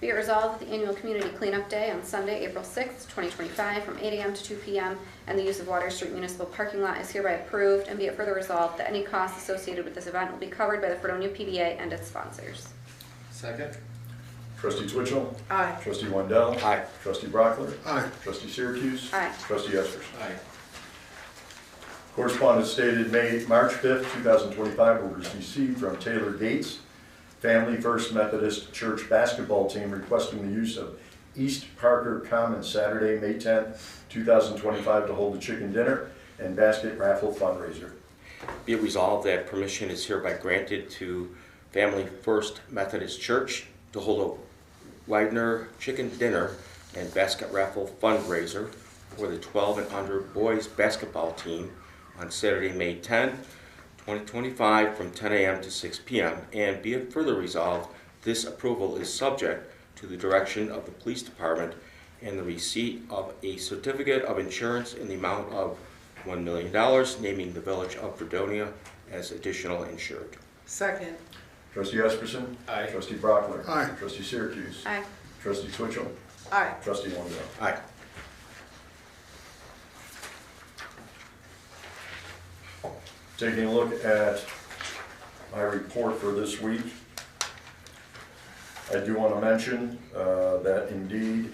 Be it resolved that the annual Community Cleanup Day on Sunday, April 6th, 2025, from 8 a.m. to 2 p.m. and the use of Water Street Municipal Parking Lot is hereby approved, and be it further resolved that any costs associated with this event will be covered by the Fredonia PBA and its sponsors. Second. Trustee Twitchell. Aye. Trustee Wendell. Aye. Trustee Brockler. Aye. Trustee Syracuse. Aye. Trustee Espers. Aye. Correspondence dated March 5th, 2025 was received from Taylor Gates, Family First Methodist Church basketball team, requesting the use of East Parker Common Saturday, May 10th, 2025 to hold a chicken dinner and basket raffle fundraiser. Be it resolved that permission is hereby granted to Family First Methodist Church to hold a Widener chicken dinner and basket raffle fundraiser for the 12 and under boys basketball team on Saturday, May 10, 2025 from 10 a.m. to 6 p.m. And be it further resolved, this approval is subject to the direction of the police department and the receipt of a certificate of insurance in the amount of $1 million, naming the Village of Fredonia as additional insured. Second. Trustee Esperson. Aye. Trustee Brockler. Aye. Trustee Syracuse. Aye. Trustee Twitchell. Aye. Trustee Wendell. Aye. Taking a look at my report for this week, I do want to mention that indeed,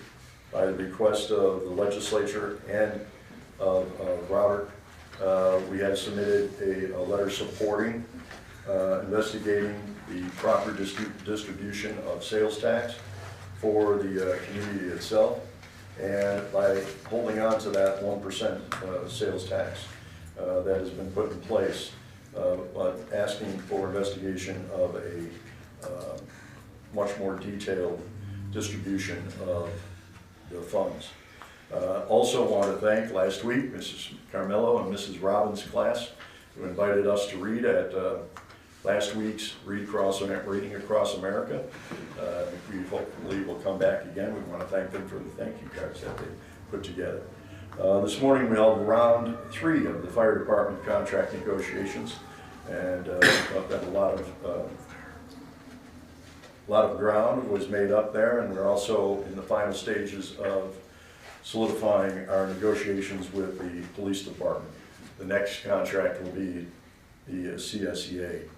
by the request of the legislature and of Robert, we have submitted a letter supporting investigating the proper distribution of sales tax for the community itself, and by holding on to that 1% sales tax that has been put in place, but asking for investigation of a much more detailed distribution of the funds. Also want to thank last week Mrs. Carmelo and Mrs. Robbins' class who invited us to read at last week's Reading Across America. We hopefully will come back again. We want to thank them for the thank you cards that they put together. This morning we held round 3 of the fire department contract negotiations, and thought that a lot of ground was made up there, and we're also in the final stages of solidifying our negotiations with the police department. The next contract will be the CSEA.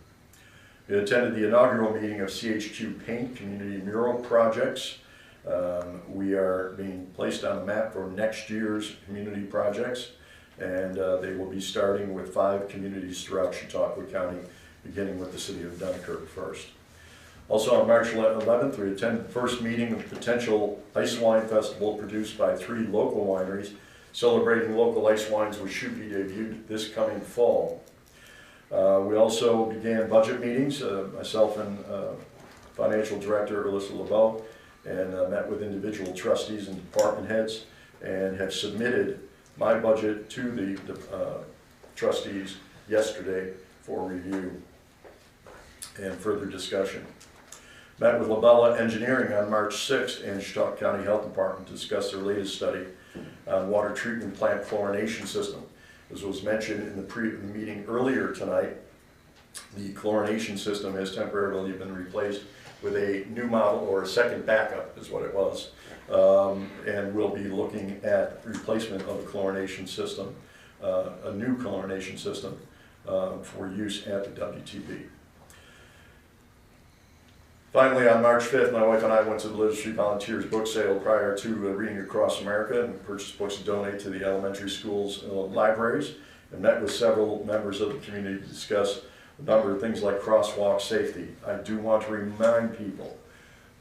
We attended the inaugural meeting of CHQ Paint Community Mural Projects. We are being placed on the map for next year's community projects, and they will be starting with 5 communities throughout Chautauqua County, beginning with the city of Dunkirk first. Also on March 11th, we attended the first meeting of the potential ice wine festival produced by 3 local wineries, celebrating local ice wines, which should be debuted this coming fall. We also began budget meetings, myself and Financial Director Alyssa LeBeau, and met with individual trustees and department heads, and have submitted my budget to the trustees yesterday for review and further discussion. Met with Labella Engineering on March 6th and Chautauqua County Health Department to discuss their latest study on water treatment plant chlorination system. As was mentioned in the meeting earlier tonight, the chlorination system has temporarily been replaced with a new model, or a second backup is what it was, and we'll be looking at replacement of the chlorination system, a new chlorination system for use at the WTP. Finally, on March 5th, my wife and I went to the Literacy Street Volunteers book sale prior to Reading Across America, and purchased books to donate to the elementary schools' libraries, and met with several members of the community to discuss a number of things like crosswalk safety. I do want to remind people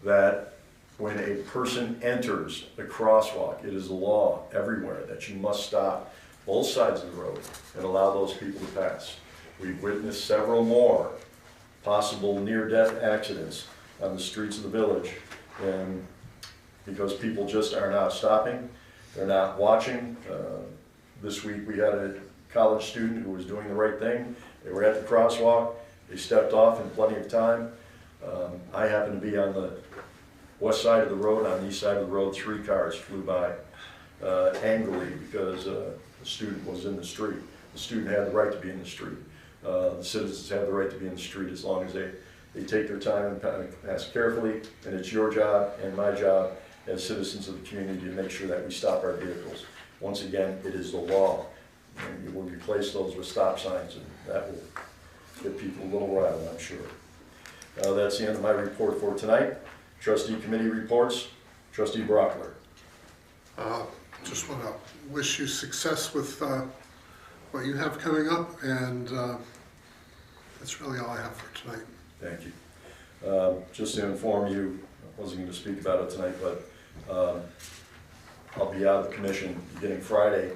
that when a person enters a crosswalk, it is a law everywhere that you must stop both sides of the road and allow those people to pass. We've witnessed several more possible near-death accidents on the streets of the village, and because people just are not stopping, they're not watching. This week we had a college student who was doing the right thing. They were at the crosswalk, they stepped off in plenty of time. I happened to be on the west side of the road. On the east side of the road, 3 cars flew by angrily because the student was in the street. The student had the right to be in the street. The citizens have the right to be in the street as long as they take their time and pass carefully, and it's your job and my job as citizens of the community to make sure that we stop our vehicles. Once again, it is the law, and you will replace those with stop signs, and that will get people a little riled, I'm sure. That's the end of my report for tonight. Trustee committee reports. Trustee Brockler. Just want to wish you success with what you have coming up, and that's really all I have for tonight. Thank you. Just to inform you, I wasn't going to speak about it tonight, but I'll be out of the commission beginning Friday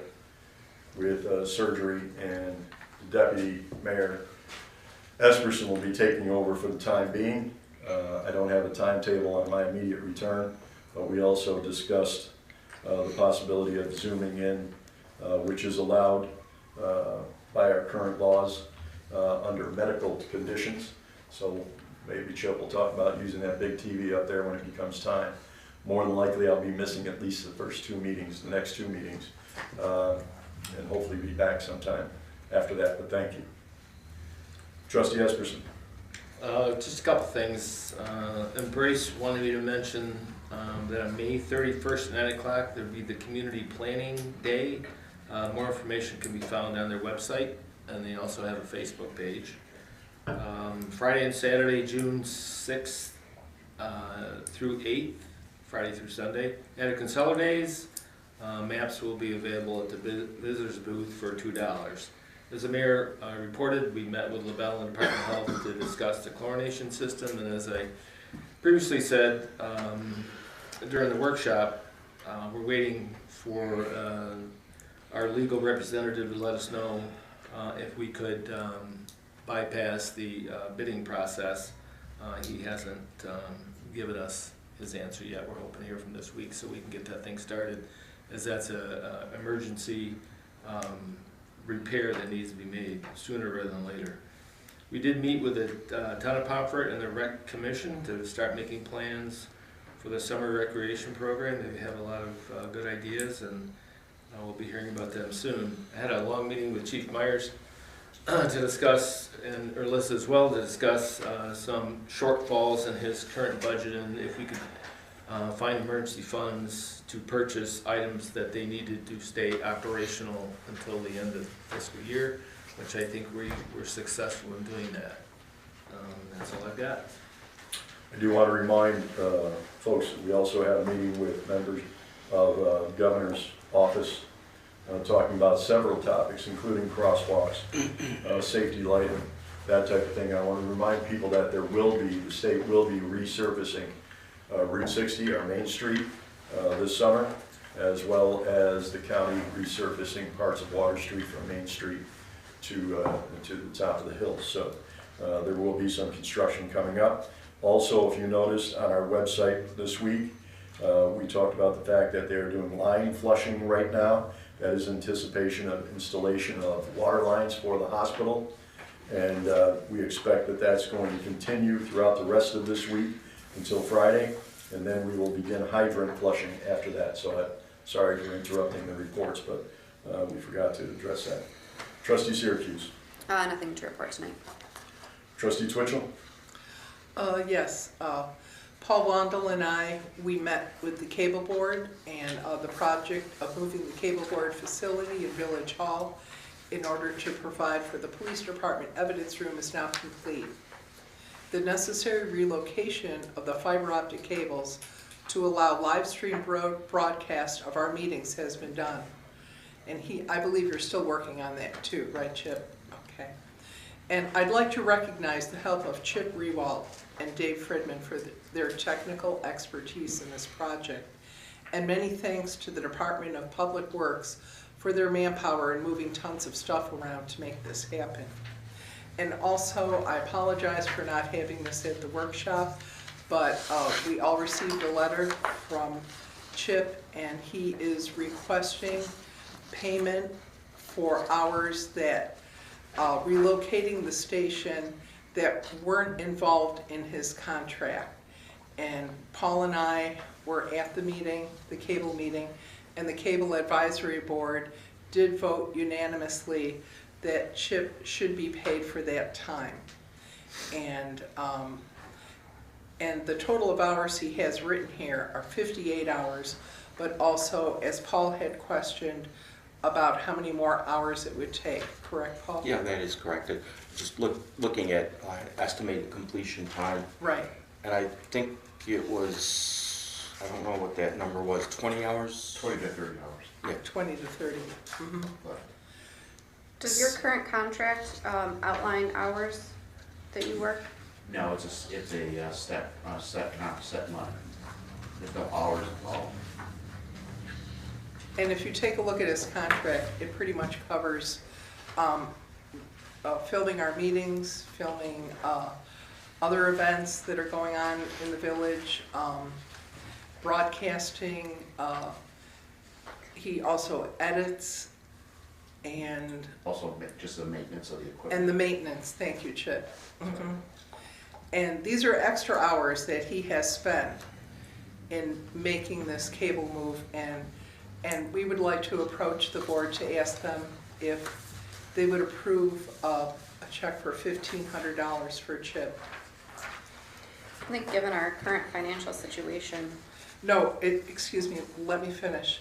with surgery, and the Deputy Mayor Esperson will be taking over for the time being. I don't have a timetable on my immediate return, but we also discussed the possibility of Zooming in, which is allowed by our current laws under medical conditions. So maybe Chip will talk about using that big TV up there when it becomes time. More than likely I'll be missing at least the first 2 meetings, the next 2 meetings, and hopefully be back sometime after that, but thank you. Trustee Esperson. Just a couple things. Embrace wanted me to mention that on May 31st at 9 o'clock there'll be the Community Planning Day. More information can be found on their website, and they also have a Facebook page. Friday and Saturday, June 6th through 8th, Friday through Sunday. At Consuelo Days, maps will be available at the visitors booth for $2. As the mayor reported, we met with LaBelle and Department of Health to discuss the chlorination system, and as I previously said during the workshop, we're waiting for our legal representative to let us know if we could bypass the bidding process. He hasn't given us his answer yet. We're hoping to hear from this week so we can get that thing started. as that's a emergency repair that needs to be made sooner rather than later. We did meet with the town of Pomfret and the rec commission to start making plans for the summer recreation program. They have a lot of good ideas, and we'll be hearing about them soon. I had a long meeting with Chief Myers to discuss, and Erlis as well, to discuss some shortfalls in his current budget, and if we could find emergency funds to purchase items that they needed to stay operational until the end of the fiscal year, which I think we were successful in doing that. That's all I've got. I do want to remind folks that we also had a meeting with members of the Governor's Office talking about several topics, including crosswalks, safety lighting, that type of thing. I want to remind people that the state will be resurfacing Route 60, our main street, this summer, as well as the county resurfacing parts of Water Street from Main Street to the top of the hill. So there will be some construction coming up. Also, if you noticed on our website this week, we talked about the fact that they're doing line flushing right now. That is anticipation of installation of water lines for the hospital. And we expect that that's going to continue throughout the rest of this week until Friday. And then we will begin hydrant flushing after that. So sorry for interrupting the reports, but we forgot to address that. Trustee Syracuse. Nothing to report tonight. Trustee Twitchell. Yes. Paul Wandel and I, we met with the cable board and the project of moving the cable board facility in Village Hall in order to provide for the police department evidence room is now complete. The necessary relocation of the fiber optic cables to allow live stream broadcast of our meetings has been done. And I believe you're still working on that too, right, Chip? Okay. And I'd like to recognize the help of Chip Rewalt and Dave Fridman for their technical expertise in this project. And many thanks to the Department of Public Works for their manpower in moving tons of stuff around to make this happen. And also, I apologize for not having this at the workshop, but we all received a letter from Chip, and he is requesting payment for hours that relocating the station that weren't involved in his contract. And Paul and I were at the meeting, the cable meeting, and the Cable Advisory Board did vote unanimously that Chip should be paid for that time. And the total of hours he has written here are 58 hours, but also, as Paul had questioned, about how many more hours it would take. Correct, Paul? Yeah, that is correct. Just looking at estimated completion time. Right. And I think it was, I don't know what that number was, 20 hours? 20 to 30 hours. Yeah. 20 to 30. Mm-hmm. Does your current contract outline hours that you work? No, it's a set month. There's no hours involved. And if you take a look at his contract, it pretty much covers filming our meetings, filming other events that are going on in the village, broadcasting. He also edits and... Also just the maintenance of the equipment. And the maintenance, thank you, Chip. Mm-hmm. And these are extra hours that he has spent in making this cable move, and we would like to approach the board to ask them if they would approve a check for $1,500 for Chip. I think given our current financial situation. No, excuse me, let me finish.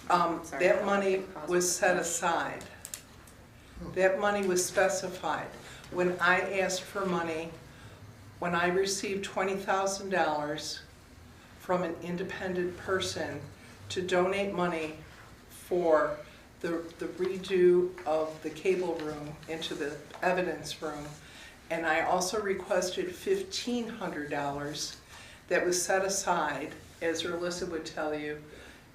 That money was set aside. That money was specified. When I asked for money, when I received $20,000 from an independent person to donate money for the redo of the cable room into the evidence room, and I also requested $1,500 that was set aside, as Alyssa would tell you,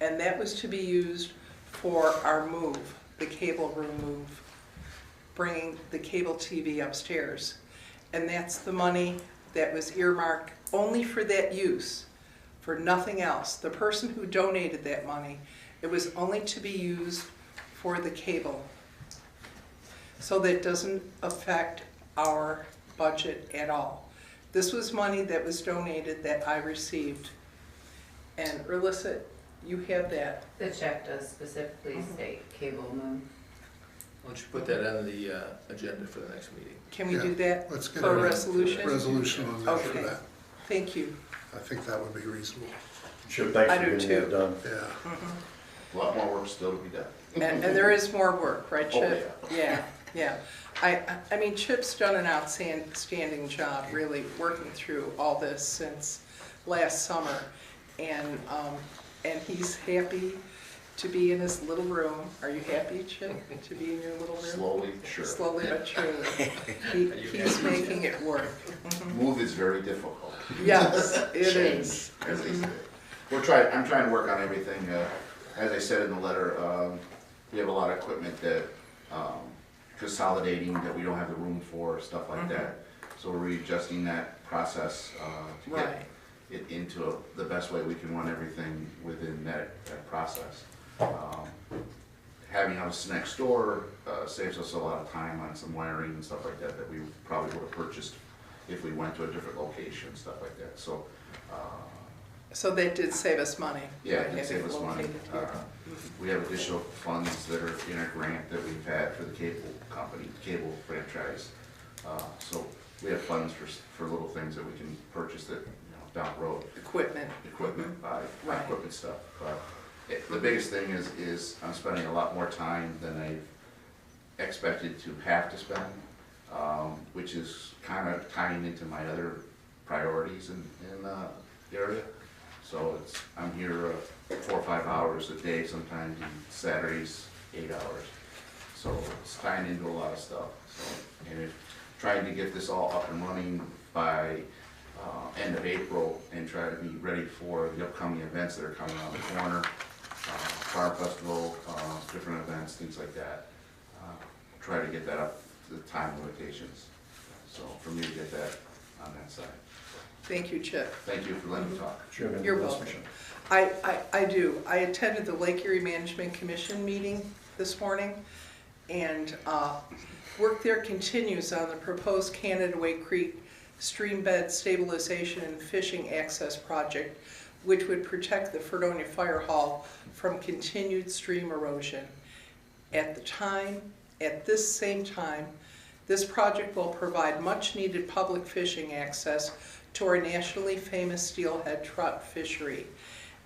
and that was to be used for our move, the cable room move, bringing the cable TV upstairs. And that's the money that was earmarked only for that use, for nothing else. The person who donated that money It was only to be used for the cable. So that doesn't affect our budget at all. This was money that was donated that I received. And Erlissa, you have that. The check does specifically state cable move. Why don't you put that on the agenda for the next meeting? Can we do that Let's get for a a resolution? resolution on that for Okay. that. Thank you. I think that would be reasonable. Chip, thanks I for do getting that too. done. Yeah. A lot more work still to be done. And there is more work, right, Oh, Chip? Yeah, yeah. I mean, Chip's done an outstanding job, really, working through all this since last summer. And he's happy to be in his little room. Are you happy, Chip, to be in your little room? Slowly, sure. Slowly but surely. He's making it work. Move is very difficult. Yes, it Change, is. as they say. I'm trying to work on everything. As I said in the letter, we have a lot of equipment that, consolidating that we don't have the room for, stuff like that. So we're readjusting that process to get Right. it into the best way we can run everything within that process. Having us next door saves us a lot of time on some wiring and stuff like that that we probably would have purchased if we went to a different location, stuff like that. So, So that did save us money. yeah, by it did save having us money. located here. We have additional funds that are in a grant that we've had for the cable company, cable franchise. So we have funds for little things that we can purchase that, down the road. Equipment. Buy Right. equipment stuff. The biggest thing is I'm spending a lot more time than I expected to have to spend, which is kind of tying into my other priorities in the area. So I'm here 4 or 5 hours a day, sometimes, and Saturdays 8 hours. So it's tying into a lot of stuff. And trying to get this all up and running by end of April and try to be ready for the upcoming events that are coming around the corner, Farm Festival, different events, things like that. Try to get that up to the time limitations. So for me to get that on that side. Thank you, Chip. Thank you for letting me talk. You're welcome. I do. I attended the Lake Erie Management Commission meeting this morning, and work there continues on the proposed Canada Creek stream bed stabilization and fishing access project, which would protect the Fredonia Fire Hall from continued stream erosion. At this same time, this project will provide much-needed public fishing access to our nationally famous steelhead trout fishery.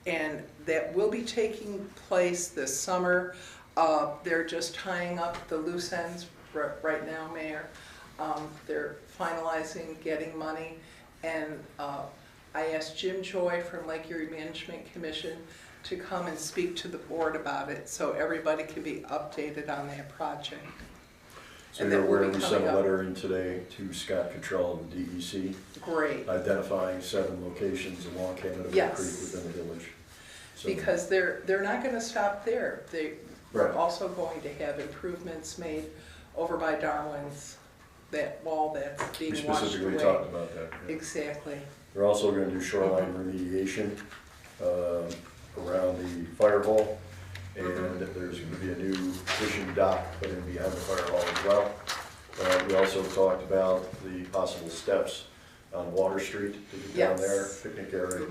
And that will be taking place this summer. They're just tying up the loose ends right now, Mayor. They're finalizing getting money, and I asked Jim Joy from Lake Erie Management Commission to come and speak to the board about it, so everybody can be updated on that project. So And you're that will aware be we sent coming a up. letter in today to Scott Cottrell of the DEC, Great, identifying 7 locations along Canada Creek Yes. within the village. So- because they're not gonna stop there. They're Right. also going to have improvements made over by Darwin's, that wall that's We being washed specifically away. talked about that. Yeah. Exactly. We're also gonna do shoreline remediation around the fire hall, and there's gonna be a new fishing dock put in behind the fire hall as well. We also talked about the possible steps on Water Street to get down there, Yes. picnic area.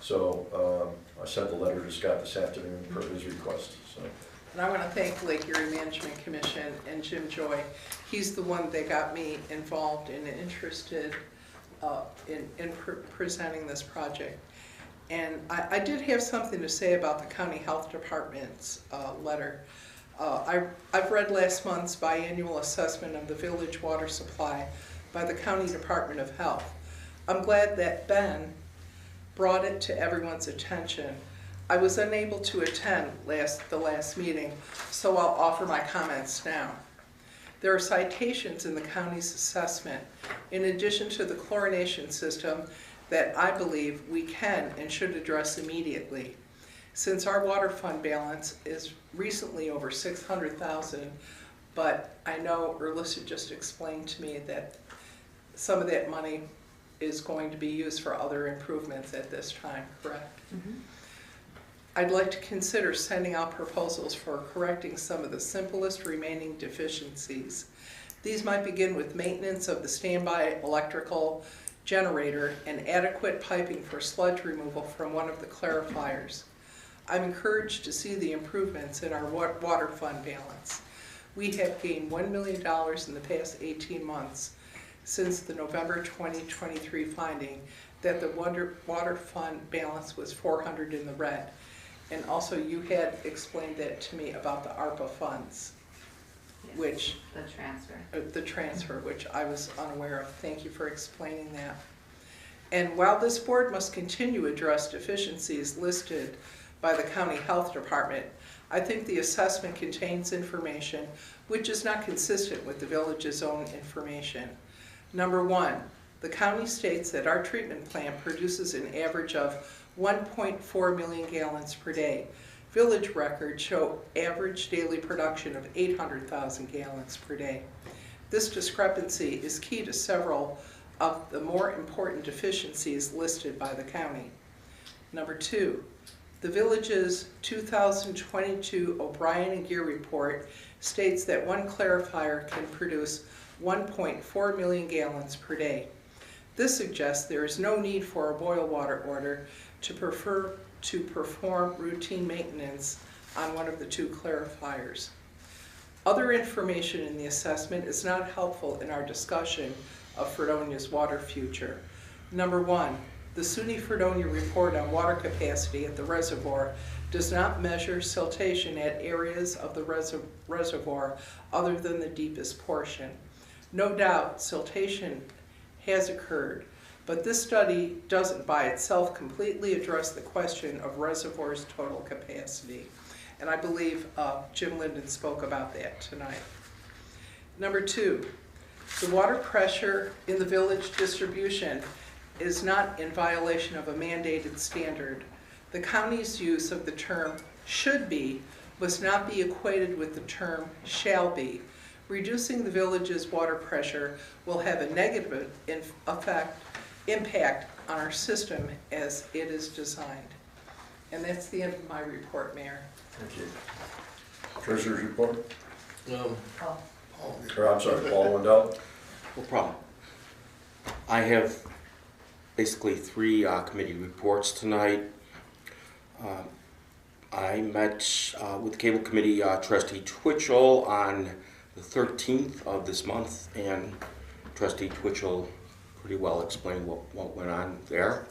So I sent the letter to Scott this afternoon per his request, so. And I want to thank Lake Erie Management Commission and Jim Joy. He's the one that got me involved and interested in presenting this project. And I did have something to say about the County Health Department's letter. I've read last month's biannual assessment of the village water supply by the County Department of Health. I'm glad that Ben brought it to everyone's attention. I was unable to attend the last meeting, so I'll offer my comments now. There are citations in the county's assessment, in addition to the chlorination system, that I believe we can and should address immediately. Since our water fund balance is recently over $600,000, but I know Erlissa just explained to me that some of that money is going to be used for other improvements at this time, correct? I'd like to consider sending out proposals for correcting some of the simplest remaining deficiencies. These might begin with maintenance of the standby electrical generator and adequate piping for sludge removal from one of the clarifiers. I'm encouraged to see the improvements in our water fund balance. We have gained $1 million in the past 18 months since the November 2023 finding that the water fund balance was 400 in the red. And also you had explained that to me about the ARPA funds, Yes, which the transfer, which I was unaware of. Thank you for explaining that. And while this board must continue to address deficiencies listed by the county health department, I think the assessment contains information which is not consistent with the village's own information. Number one, the county states that our treatment plant produces an average of 1.4 million gallons per day. Village records show average daily production of 800,000 gallons per day. This discrepancy is key to several of the more important deficiencies listed by the county. Number two, the village's 2022 O'Brien and Gear report states that one clarifier can produce 1.4 million gallons per day. This suggests there is no need for a boil water order to perform routine maintenance on one of the two clarifiers. Other information in the assessment is not helpful in our discussion of Fredonia's water future. Number one, the SUNY Fredonia report on water capacity at the reservoir does not measure siltation at areas of the reservoir other than the deepest portion. No doubt siltation has occurred, but this study doesn't by itself completely address the question of reservoir's total capacity. And I believe Jim Linden spoke about that tonight. Number two, the water pressure in the village distribution is not in violation of a mandated standard. The county's use of the term should be must not be equated with the term shall be. Reducing the village's water pressure will have a negative impact on our system as it is designed. And that's the end of my report, Mayor. Thank you. Treasurer's report? Paul. Or, I'm sorry, Paul Wendell. No problem. I have basically three committee reports tonight. I met with the Cable Committee Trustee Twitchell on the 13th of this month, and Trustee Twitchell pretty well explained what went on there.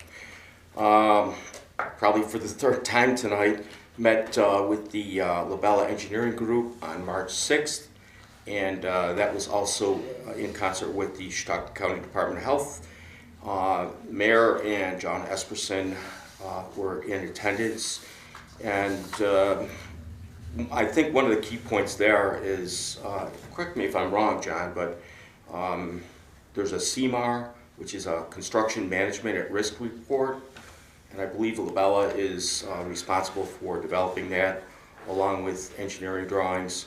Probably for the third time tonight, met with the Labella Engineering Group on March 6th, and that was also in concert with the Chautauqua County Department of Health. Mayor and John Esperson were in attendance, and I think one of the key points there is, correct me if I'm wrong, John, but there's a CMAR, which is a Construction Management at Risk report, and I believe Labella is responsible for developing that along with engineering drawings,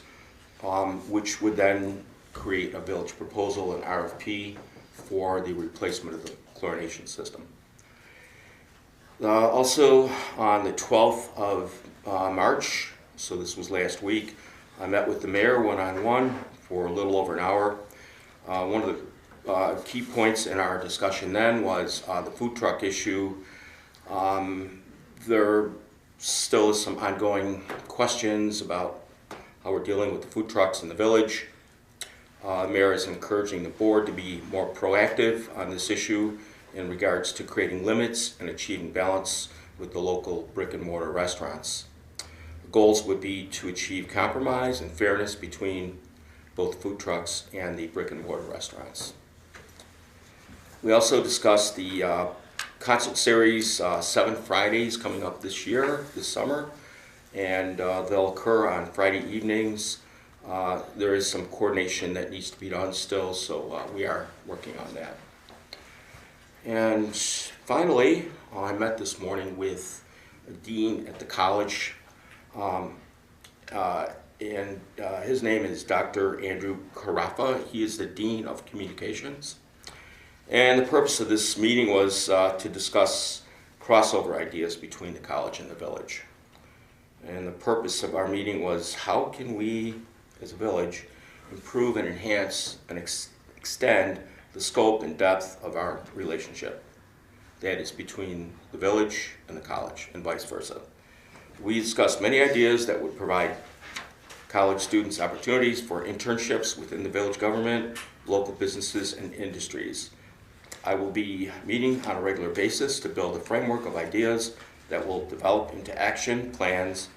which would then create a village proposal, an RFP, for the replacement of the chlorination system. Also on the 12th of March, so this was last week, I met with the mayor one-on-one for a little over an hour. One of the key points in our discussion then was the food truck issue. There still is some ongoing questions about how we're dealing with the food trucks in the village. The mayor is encouraging the board to be more proactive on this issue in regards to creating limits and achieving balance with the local brick and mortar restaurants. The goals would be to achieve compromise and fairness between both food trucks and the brick and mortar restaurants. We also discussed the concert series 7 Fridays coming up this summer, and they'll occur on Friday evenings. There is some coordination that needs to be done still, so we are working on that. And finally, I met this morning with a dean at the college, and his name is Dr. Andrew Carafa. He is the Dean of Communications. And the purpose of this meeting was to discuss crossover ideas between the college and the village. And the purpose of our meeting was how can we, as a village, improve and enhance and extend the scope and depth of our relationship. That is between the village and the college and vice versa. We discussed many ideas that would provide college students opportunities for internships within the village government, local businesses, and industries. I will be meeting on a regular basis to build a framework of ideas that will develop into action plans,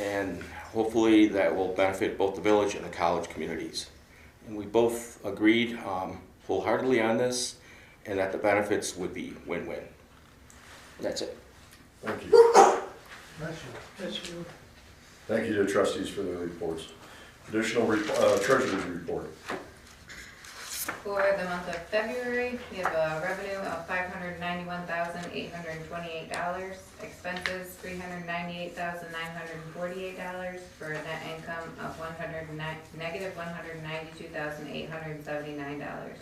and hopefully that will benefit both the village and the college communities. And we both agreed wholeheartedly on this, and that the benefits would be win-win. That's it. Thank you. Thank you to the trustees for their reports. Additional treasurer's report. For the month of February, we have a revenue of $591,828, expenses $398,948, for a net income of negative $192,879.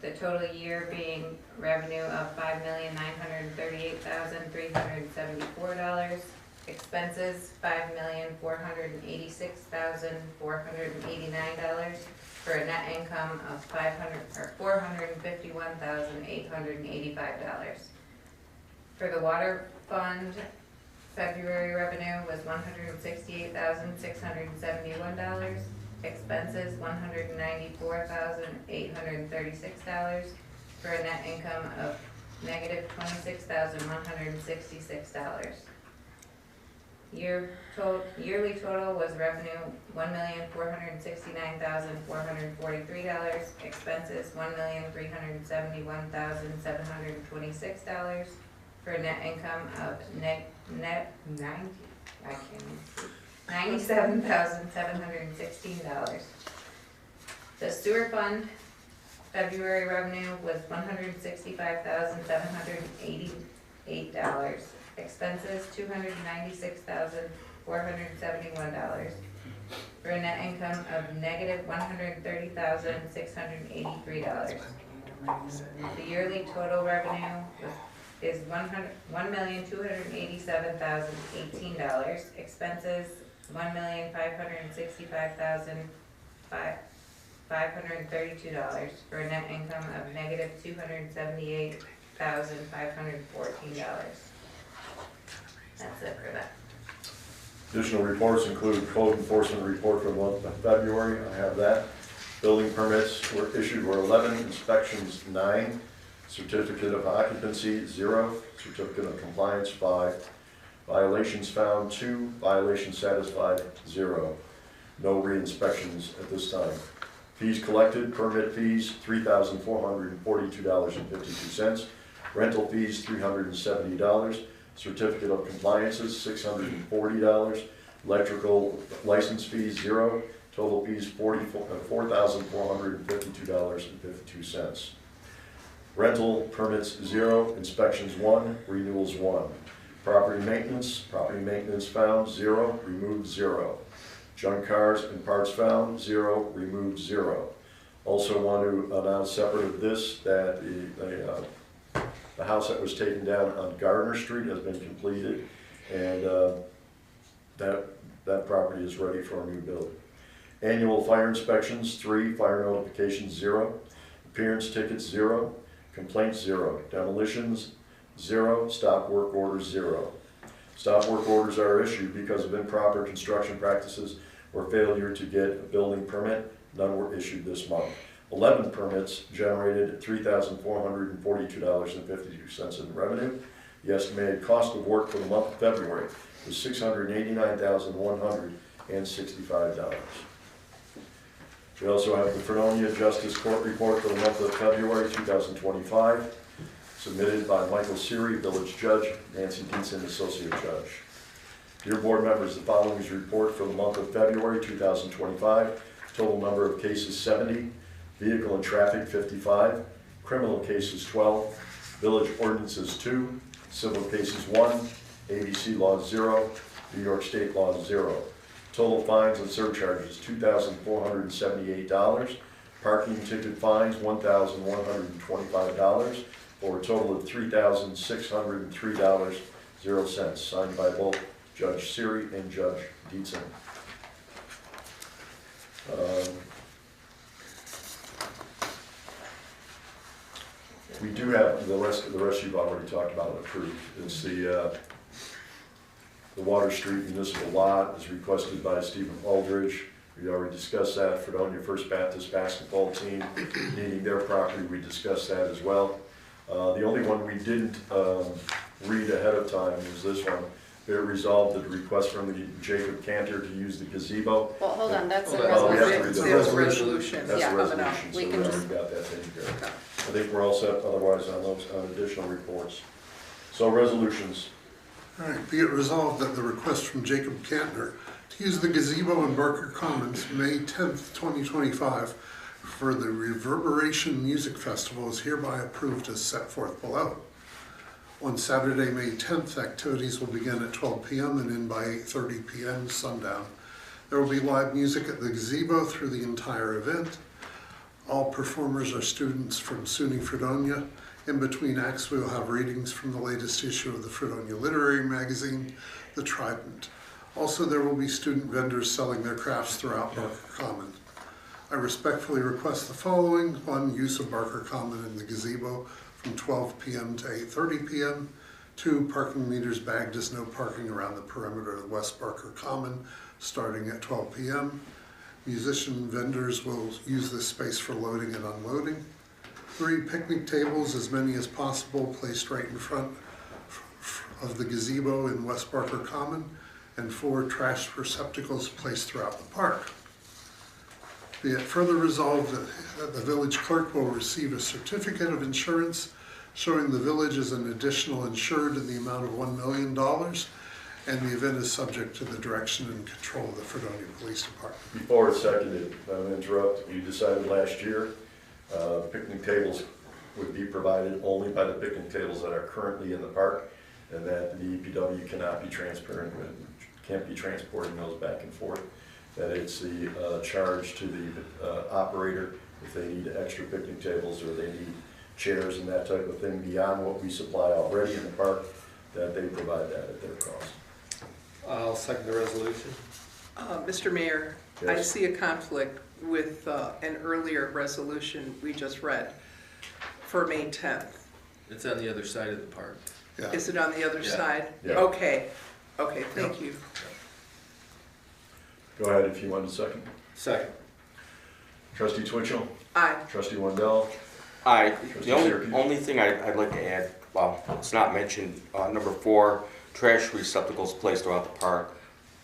The total year being revenue of $5,938,374, expenses $5,486,489, for a net income of $451,885. For the water fund, February revenue was $168,671, expenses $194,836, for a net income of negative $26,166. Yearly total was revenue $1,469,443, expenses $1,371,726, for a net income of $97,716. The sewer fund, February revenue was $165,788. Expenses $296,471, for a net income of negative $130,683. The yearly total revenue is $1,287,018. Expenses $1,565,532, for a net income of negative $278,514. That's it for that. Additional reports include code enforcement report for the month of February. I have that. Building permits were issued were 11, inspections 9, certificate of occupancy 0, certificate of compliance 5, violations found 2, violations satisfied 0. No re-inspections at this time. Fees collected, permit fees $3,442.52, rental fees $370, certificate of compliances $640, electrical license fees 0, total fees $4,452.52. Rental permits 0, inspections 1, renewals 1. Property maintenance found 0, removed 0. Junk cars and parts found 0, removed 0. Also want to announce separate of this that the house that was taken down on Gardner Street has been completed, and that property is ready for a new build. Annual fire inspections 3, fire notifications 0, appearance tickets 0, complaints 0, demolitions 0, stop work orders 0. Stop work orders are issued because of improper construction practices or failure to get a building permit. None were issued this month. 11 permits generated $3,442.52 in revenue. The estimated cost of work for the month of February was $689,165. We also have the Fredonia Justice Court report for the month of February 2025, submitted by Michael Seary, Village Judge, Nancy Dienson, Associate Judge. Dear Board members, the following is a report for the month of February 2025. Total number of cases 70, vehicle and traffic 55, criminal cases 12, village ordinances 2, civil cases 1, ABC laws 0, New York State laws 0. Total fines and surcharges $2,478, parking ticket fines $1,125, for a total of $3,603.00, signed by both Judge Siri, and Judge Dietzen. We do have, the rest you've already talked about and approved. It's the Water Street Municipal Lot is requested by Stephen Aldridge. We already discussed that. Fredonia First Baptist basketball team needing their property, we discussed that as well. The only one we didn't read ahead of time was this one. Be it resolved that the request from the Jacob Cantor to use the gazebo. Well, hold on, that's a Oh, we have to read resolution. the That's a resolution. That's Yeah, a coming up. resolution, so We we can already just, got that taken care of. I think we're all set otherwise on those additional reports. So resolutions. All right, be it resolved that the request from Jacob Kantner to use the gazebo in Barker Commons, May 10th, 2025, for the Reverberation Music Festival is hereby approved as set forth below. On Saturday, May 10th, activities will begin at 12 p.m. and end by 8:30 p.m. sundown. There will be live music at the gazebo through the entire event. All performers are students from SUNY Fredonia. In between acts, we will have readings from the latest issue of the Fredonia literary magazine, The Trident. Also, there will be student vendors selling their crafts throughout Barker Common. I respectfully request the following. 1, use of Barker Common in the gazebo from 12 p.m. to 8:30 p.m. 2, parking meters bagged as no parking around the perimeter of West Barker Common starting at 12 p.m. Musician vendors will use this space for loading and unloading. 3, picnic tables, as many as possible, placed right in front of the gazebo in West Barker Common. And 4, trash receptacles placed throughout the park. Be it further resolved that the village clerk will receive a certificate of insurance showing the village as an additional insured in the amount of $1 million, and the event is subject to the direction and control of the Fredonia Police Department. Before it's seconded, I'm going to interrupt. You decided last year picnic tables would be provided only by the picnic tables that are currently in the park, and that the EPW cannot be can't be transporting those back and forth. That it's the charge to the operator if they need extra picnic tables or they need chairs and that type of thing beyond what we supply already in the park, that they provide that at their cost. I'll second the resolution. Mr. Mayor, I Yes. see a conflict with an earlier resolution we just read for May 10th. It's on the other side of the park. Yeah. Is it on the other Yeah. side? Yeah. Okay, thank you. Go ahead if you want a second. Second. Trustee Twitchell, Aye. Trustee Wendell. Aye. Trustee The Sirkey. only thing I'd like to add, well, it's not mentioned, number 4, trash receptacles placed throughout the park,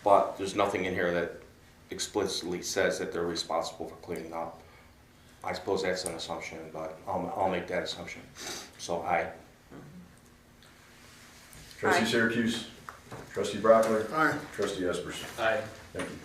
but there's nothing in here that explicitly says that they're responsible for cleaning up. I suppose that's an assumption, but I'll make that assumption. So aye. Trustee Aye. Syracuse, Trustee Brockler, Aye. Trustee Esperson. Aye. Thank you.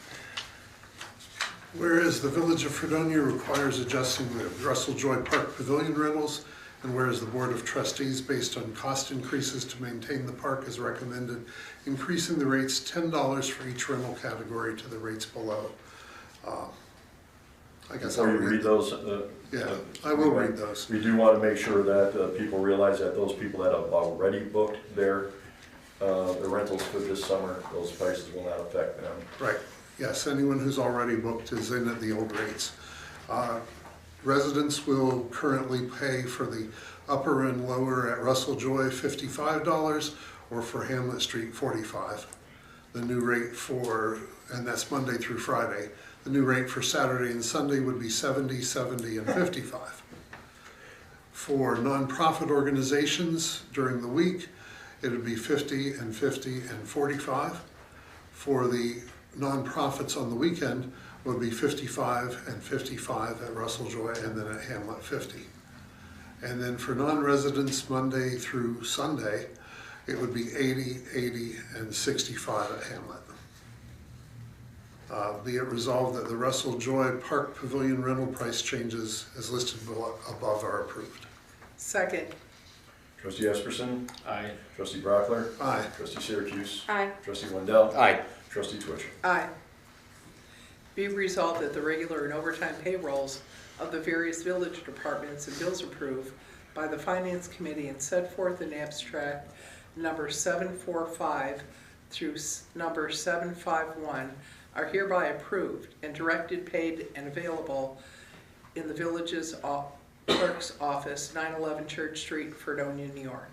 Whereas the Village of Fredonia requires adjusting the Russell Joy Park Pavilion rentals, and whereas the Board of Trustees, based on cost increases to maintain the park, has recommended increasing the rates $10 for each rental category to the rates below. I guess I'll Before you read those, Yeah, I will read those. We do want to make sure that people realize that those people that have already booked their rentals for this summer, those prices will not affect them. Right, yes, anyone who's already booked is in at the old rates. Residents will currently pay for the upper and lower at Russell Joy $55, or for Hamlet Street $45. The new rate for, and that's Monday through Friday, the new rate for Saturday and Sunday would be $70, $70, and $55. For nonprofit organizations during the week, it would be $50 and $50 and $45. For the nonprofits on the weekend would be $55 and $55 at Russell Joy, and then at Hamlet $50. And then for non-residents Monday through Sunday, it would be $80, $80, and $65 at Hamlet. Be it resolved that the Russell Joy Park Pavilion rental price changes as listed above are approved. Second. Trustee Esperson. Aye. Trustee Brockler. Aye. Trustee Syracuse. Aye. Trustee Wendell. Aye. Trustee Twitchell. Aye. Be resolved that the regular and overtime payrolls of the various village departments and bills approved by the Finance Committee and set forth in abstract number 745 through number 751 are hereby approved and directed, paid, and available in the village's clerk's office, 911 Church Street, Fredonia, New York.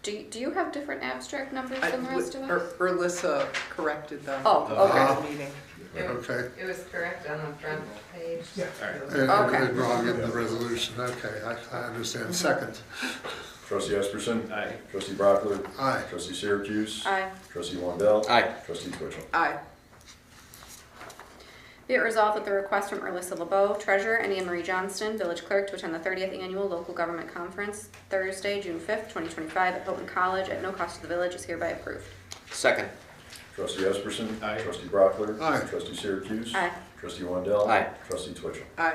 Do you have different abstract numbers than the rest of us? Alyssa corrected them. Oh, okay. at the meeting. Okay. It was correct on the front page. Yeah. And wrong in the resolution, okay, I understand. Second. Trustee Esperson. Aye. Trustee Brockler. Aye. Trustee Syracuse. Aye. Trustee Wandell. Aye. Trustee Twitchell. Aye. Be it resolved that the request from Alyssa LeBeau, Treasurer, and Anne Marie Johnston, Village Clerk, to attend the 30th Annual Local Government Conference, Thursday, June 5th, 2025, at Houghton College at no cost to the village is hereby approved. Second. Trustee Esperson. Aye. Trustee Brockler. Aye. Trustee Syracuse. Aye. Trustee Wandell. Aye. Trustee Twitchell. Aye.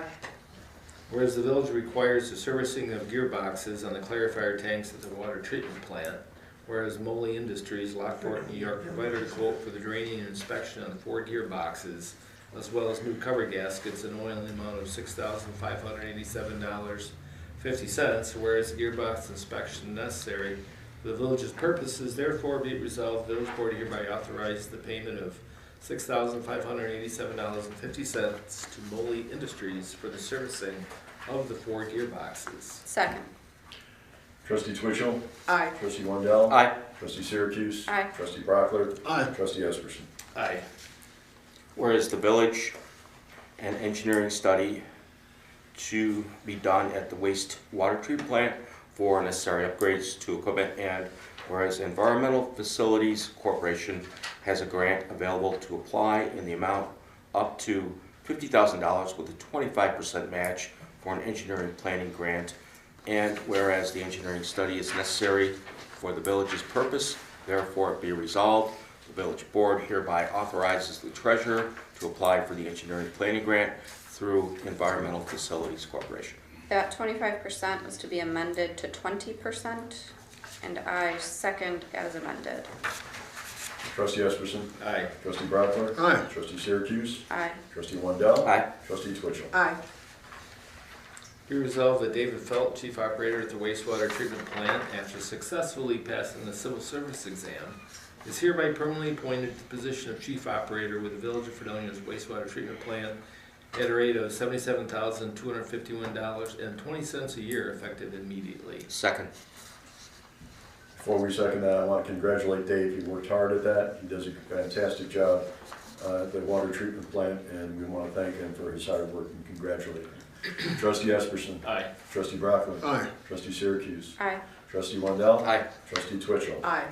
Whereas the village requires the servicing of gearboxes on the clarifier tanks at the water treatment plant, whereas Moley Industries, Lockport, New York, provided a quote for the draining and inspection on 4 gearboxes, as well as new cover gaskets and oil in the amount of $6,587.50, whereas the gearbox inspection necessary for the village's purposes, therefore be it resolved, the village board hereby authorizes the payment of $6,587.50 to Moley Industries for the servicing of the 4 gearboxes. Second. Trustee Twitchell. Aye. Trustee Wandell. Aye. Trustee Syracuse. Aye. Trustee Brockler. Aye. Trustee Esperson. Aye. Whereas the village and engineering study to be done at the wastewater treatment plant for necessary upgrades to equipment, and whereas Environmental Facilities Corporation has a grant available to apply in the amount up to $50,000 with a 25% match for an engineering planning grant, and whereas the engineering study is necessary for the village's purpose, therefore it be resolved, the village board hereby authorizes the treasurer to apply for the engineering planning grant through Environmental Facilities Corporation. That 25% was to be amended to 20%, and I second as amended. Trustee Esperson. Aye. Trustee Brockler. Aye. Trustee Syracuse. Aye. Trustee Wandell. Aye. Trustee Twitchell. Aye. Be resolved that David Felt, Chief Operator at the wastewater treatment plant, after successfully passing the civil service exam, is hereby permanently appointed to the position of Chief Operator with the Village of Fredonia's wastewater treatment plant at a rate of $77,251.20 a year, effective immediately. Second. Before we second that, I want to congratulate Dave. He worked hard at that. He does a fantastic job at the water treatment plant, and we want to thank him for his hard work and congratulate him. Trustee Esperson. Aye. Trustee Brockler. Aye. Trustee Syracuse. Aye. Trustee Wandell. Aye. Trustee Twitchell. Aye.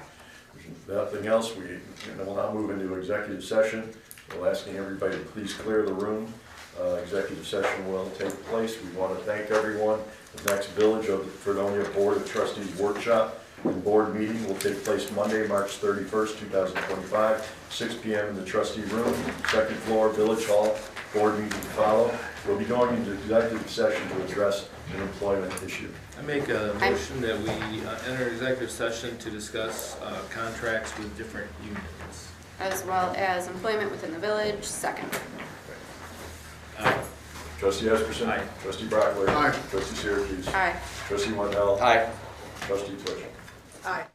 If nothing else, we will now move into executive session. We're asking everybody to please clear the room. Executive session will take place. We want to thank everyone. The next Village of Fredonia Board of Trustees workshop and board meeting will take place Monday, March 31st, 2025, 6 p.m. in the trustee room, 2nd floor, Village Hall. Board meeting to follow. We'll be going into executive session to address an employment issue. I make a motion that we enter executive session to discuss contracts with different unions. As well as employment within the village. Second. Aye. Trustee Esperson. Aye. Trustee Brockler. Aye. Trustee Syracuse. Aye. Trustee Wandell. Aye. Trustee Twitchell. Aye.